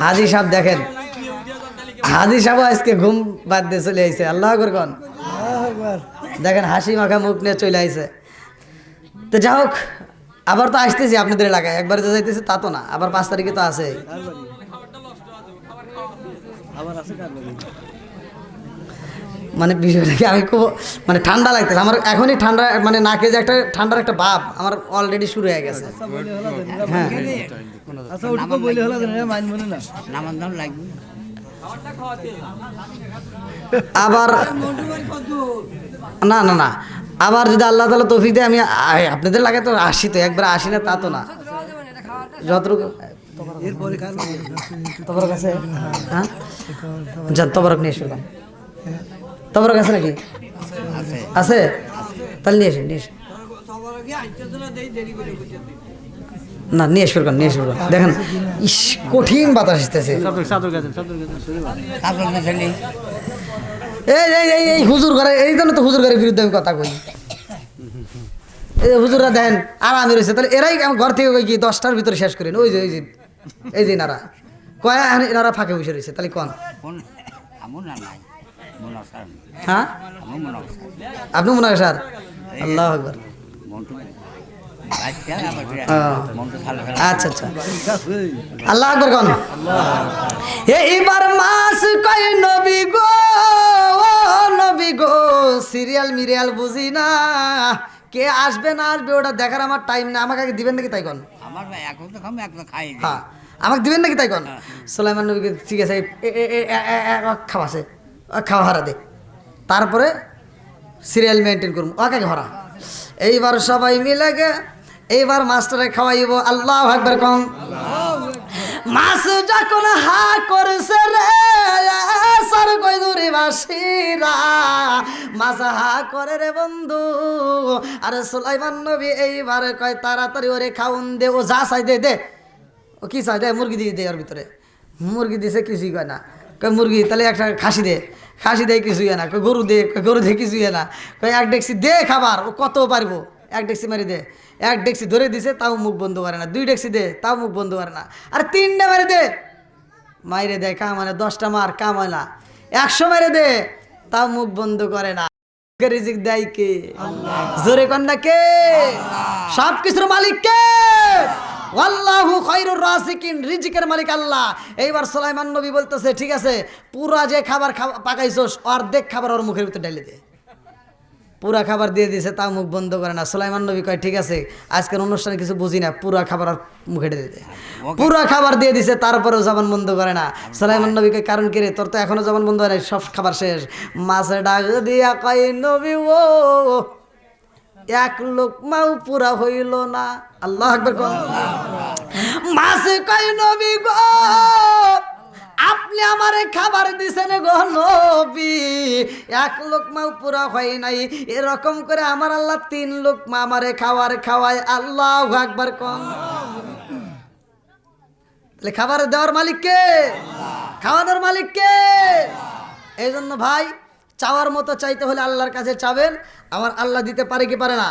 হাজি সাহেব দেখেন, হাজি সাহেব আজকে ঘুম বাদ দিয়ে চলে আইছে। আল্লাহ আকবার কোন, একবার দেখেন হাসি মাখা মুখ নিয়ে চলে আইছে। তো যাই হোক, আবার তো আসতেছি আপনাদের এলাকায়, একবার যে যাইতেছে তা তো না, আবার 5 তারিখে তো আছে। আবার আছে কার বাড়ি? মানে বিষয়টা কি, আমি খুব মানে ঠান্ডা লাগতেছে আমার এখনই, ঠান্ডা মানে নাকে যে একটা ঠান্ডার একটা ভাব আমার অলরেডি শুরু হয়ে গেছে। আচ্ছা বলে হলো দেন, এরা হ্যাঁ আচ্ছা ওটুকু বলে হলো দেন, এরা মাইন মনে না। নামান দাম লাগবে আবার না না না, আবার যদি আল্লাহ তাআলা তৌফিক দেয় আমি আপনাদের লাগে তো আসি, তো একবার আসি না তা তো না, যতটুকু এরপরে কার বাড়ি? তবরক আছে। হ্যাঁ যান তবরক নিয়ে এসো। তবরক আছে নাকি? আছে, তাহলে নিয়ে এসে নিয়ে এসে না নিয়ে এসো, নিয়ে এসো। দেখেন ইস কঠিন বাতাস আসতেছে। তারপর ছেলে এই এই এই এই হুজুর ঘরে, এই জন্য তো হুজুর ঘরের বিরুদ্ধে আমি কথা কই। এই যে হুজুররা দেন আরামে রয়েছে, তাহলে এরাই আমার ঘর থেকে কই কি 10টার ভিতরে শেষ করেন। ওই যে এই যে এই যে এনারা কয় এনারা ফাঁকে বসে রয়েছে, তাহলে কোন কোন আমন না নাই মন আসার হ্যাঁ আমার মন আসার আপনি মনে হয় স্যার। আল্লাহ আকবার। মনটু আচ্ছা আবার মনটু ভালো আচ্ছা আচ্ছা আল্লাহ আকবার কোন। এইবার মাস কয় নবী গো, ও নবী গো, সিরিয়াল মিরিয়াল বুঝি না, কে আসবে না আসবে ওটা দেখার আমার টাইম না। আমাকে আগে দিবেন নাকি তাই কোন? আমার এখন তো খাম এখন খাই হ্যাঁ আমাকে দিবেন নাকি তাই কোন? সুলাইমান নবীকে ঠিক আছে খাওয়াছে, খাওয়া হারা দে, তারপরে সিরিয়াল মেনটেন করবো ওকে ভরা। এইবার সবাই মিলে গে এইবার মাস্টারে খাওয়াইব। আল্লাহ আকবার কম। মাছ যখন হা করছে রে সার কই দূরে বাসিরা, মাছ হা করে রে বন্ধু। আরে সুলাইমান নবী এইবার কয় তাড়াতাড়ি ওরে খাউন দে, ও যা চাই দে দে। ও কি চাই দে, মুরগি দিয়ে দে ওর ভিতরে। মুরগি দিছে কিছুই কয় না, কয় মুরগি তাহলে একটা খাসি দে, খাসি দেয় কিছুই না, কয় গরু দে, কয় গরু দে কিছুই না, কয় এক ডেকসি দে খাবার, ও কত পারবো, এক ডেকসি মারি দে। এক ডেকসি ধরে দিছে তাও মুখ বন্ধ করে না, 2 ডেকসি দে তাও মুখ বন্ধ করে না, আর 3টা মারি দে, মাইরে দেয় কাম হয় না, 10টা মার কাম হয় না, 100 মেরে দে তাও মুখ বন্ধ করে না। রিজিক দেয় কে? জোরে কন্যা কে? সব কিছুর মালিক কে? আল্লাহু খায়রুর রাযিকিন, রিজিকের মালিক আল্লাহ। এইবার সুলাইমান নবী বলতেছে ঠিক আছে পুরা যে খাবার পাকাইছস অর্ধেক খাবার ওর মুখের ভিতরে ঢেলে দে। পুরা খাবার দিয়ে দিয়েছে তাও মুখ বন্ধ করে না। সুলাইমান নবী কয় ঠিক আছে আজকের অনুষ্ঠানে কিছু বুঝি না, পুরা খাবার আর মুখে ঢেলে দে। পুরা খাবার দিয়ে দিছে তারপরেও জবান বন্ধ করে না। সুলাইমান নবী কয় কারণ কি রে, তোর তো এখনো জবান বন্ধ হয় নাই, সব খাবার শেষ। মাছে ডাক দিয়া কয় নবী ও 1 লোকমাও পুরা হইল না। আল্লাহ আকবার কর। মাছে কয় নবী গো আপনি আমারে খাবার দিছেন গো নবী, 1 লোকমাও পুরা হয় নাই, এরকম করে আমার আল্লাহ 3 লোকমা আমারে খাবার খাওয়ায়। আল্লাহু আকবার কর। তাহলে খাবার দেওয়ার মালিক কে? খাওয়ানোর মালিক কে? এই জন্য ভাই চাওয়ার মতো চাইতে হলে আল্লাহর কাছে চাবেন। আমার আল্লাহ দিতে পারে কি পারে না?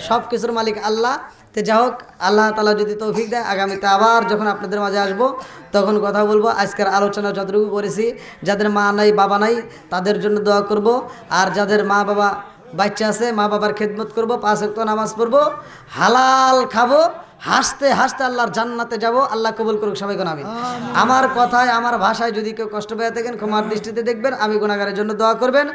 সব কিছুর মালিক আল্লাহ। তো যাই হোক আল্লাহ তাআলা যদি তৌফিক দেয় আগামীতে আবার যখন আপনাদের মাঝে আসবো তখন কথা বলবো। আজকের আলোচনা যতটুকু করেছি, যাদের মা নাই বাবা নাই তাদের জন্য দোয়া করব, আর যাদের মা বাবা বাচ্চা আছে মা বাবার খেদমত করব, 5 ওয়াক্ত নামাজ পড়বো, হালাল খাবো, হাসতে হাসতে আল্লাহর জান্নাতে যাব। আল্লাহ কবুল করুক সবাই কোন আমিন। আমার কথায় আমার ভাষায় যদি কেউ কষ্ট পেয়ে থাকেন ক্ষমার দৃষ্টিতে দেখবেন। আমি গুনাহগারের জন্য দোয়া করবেন।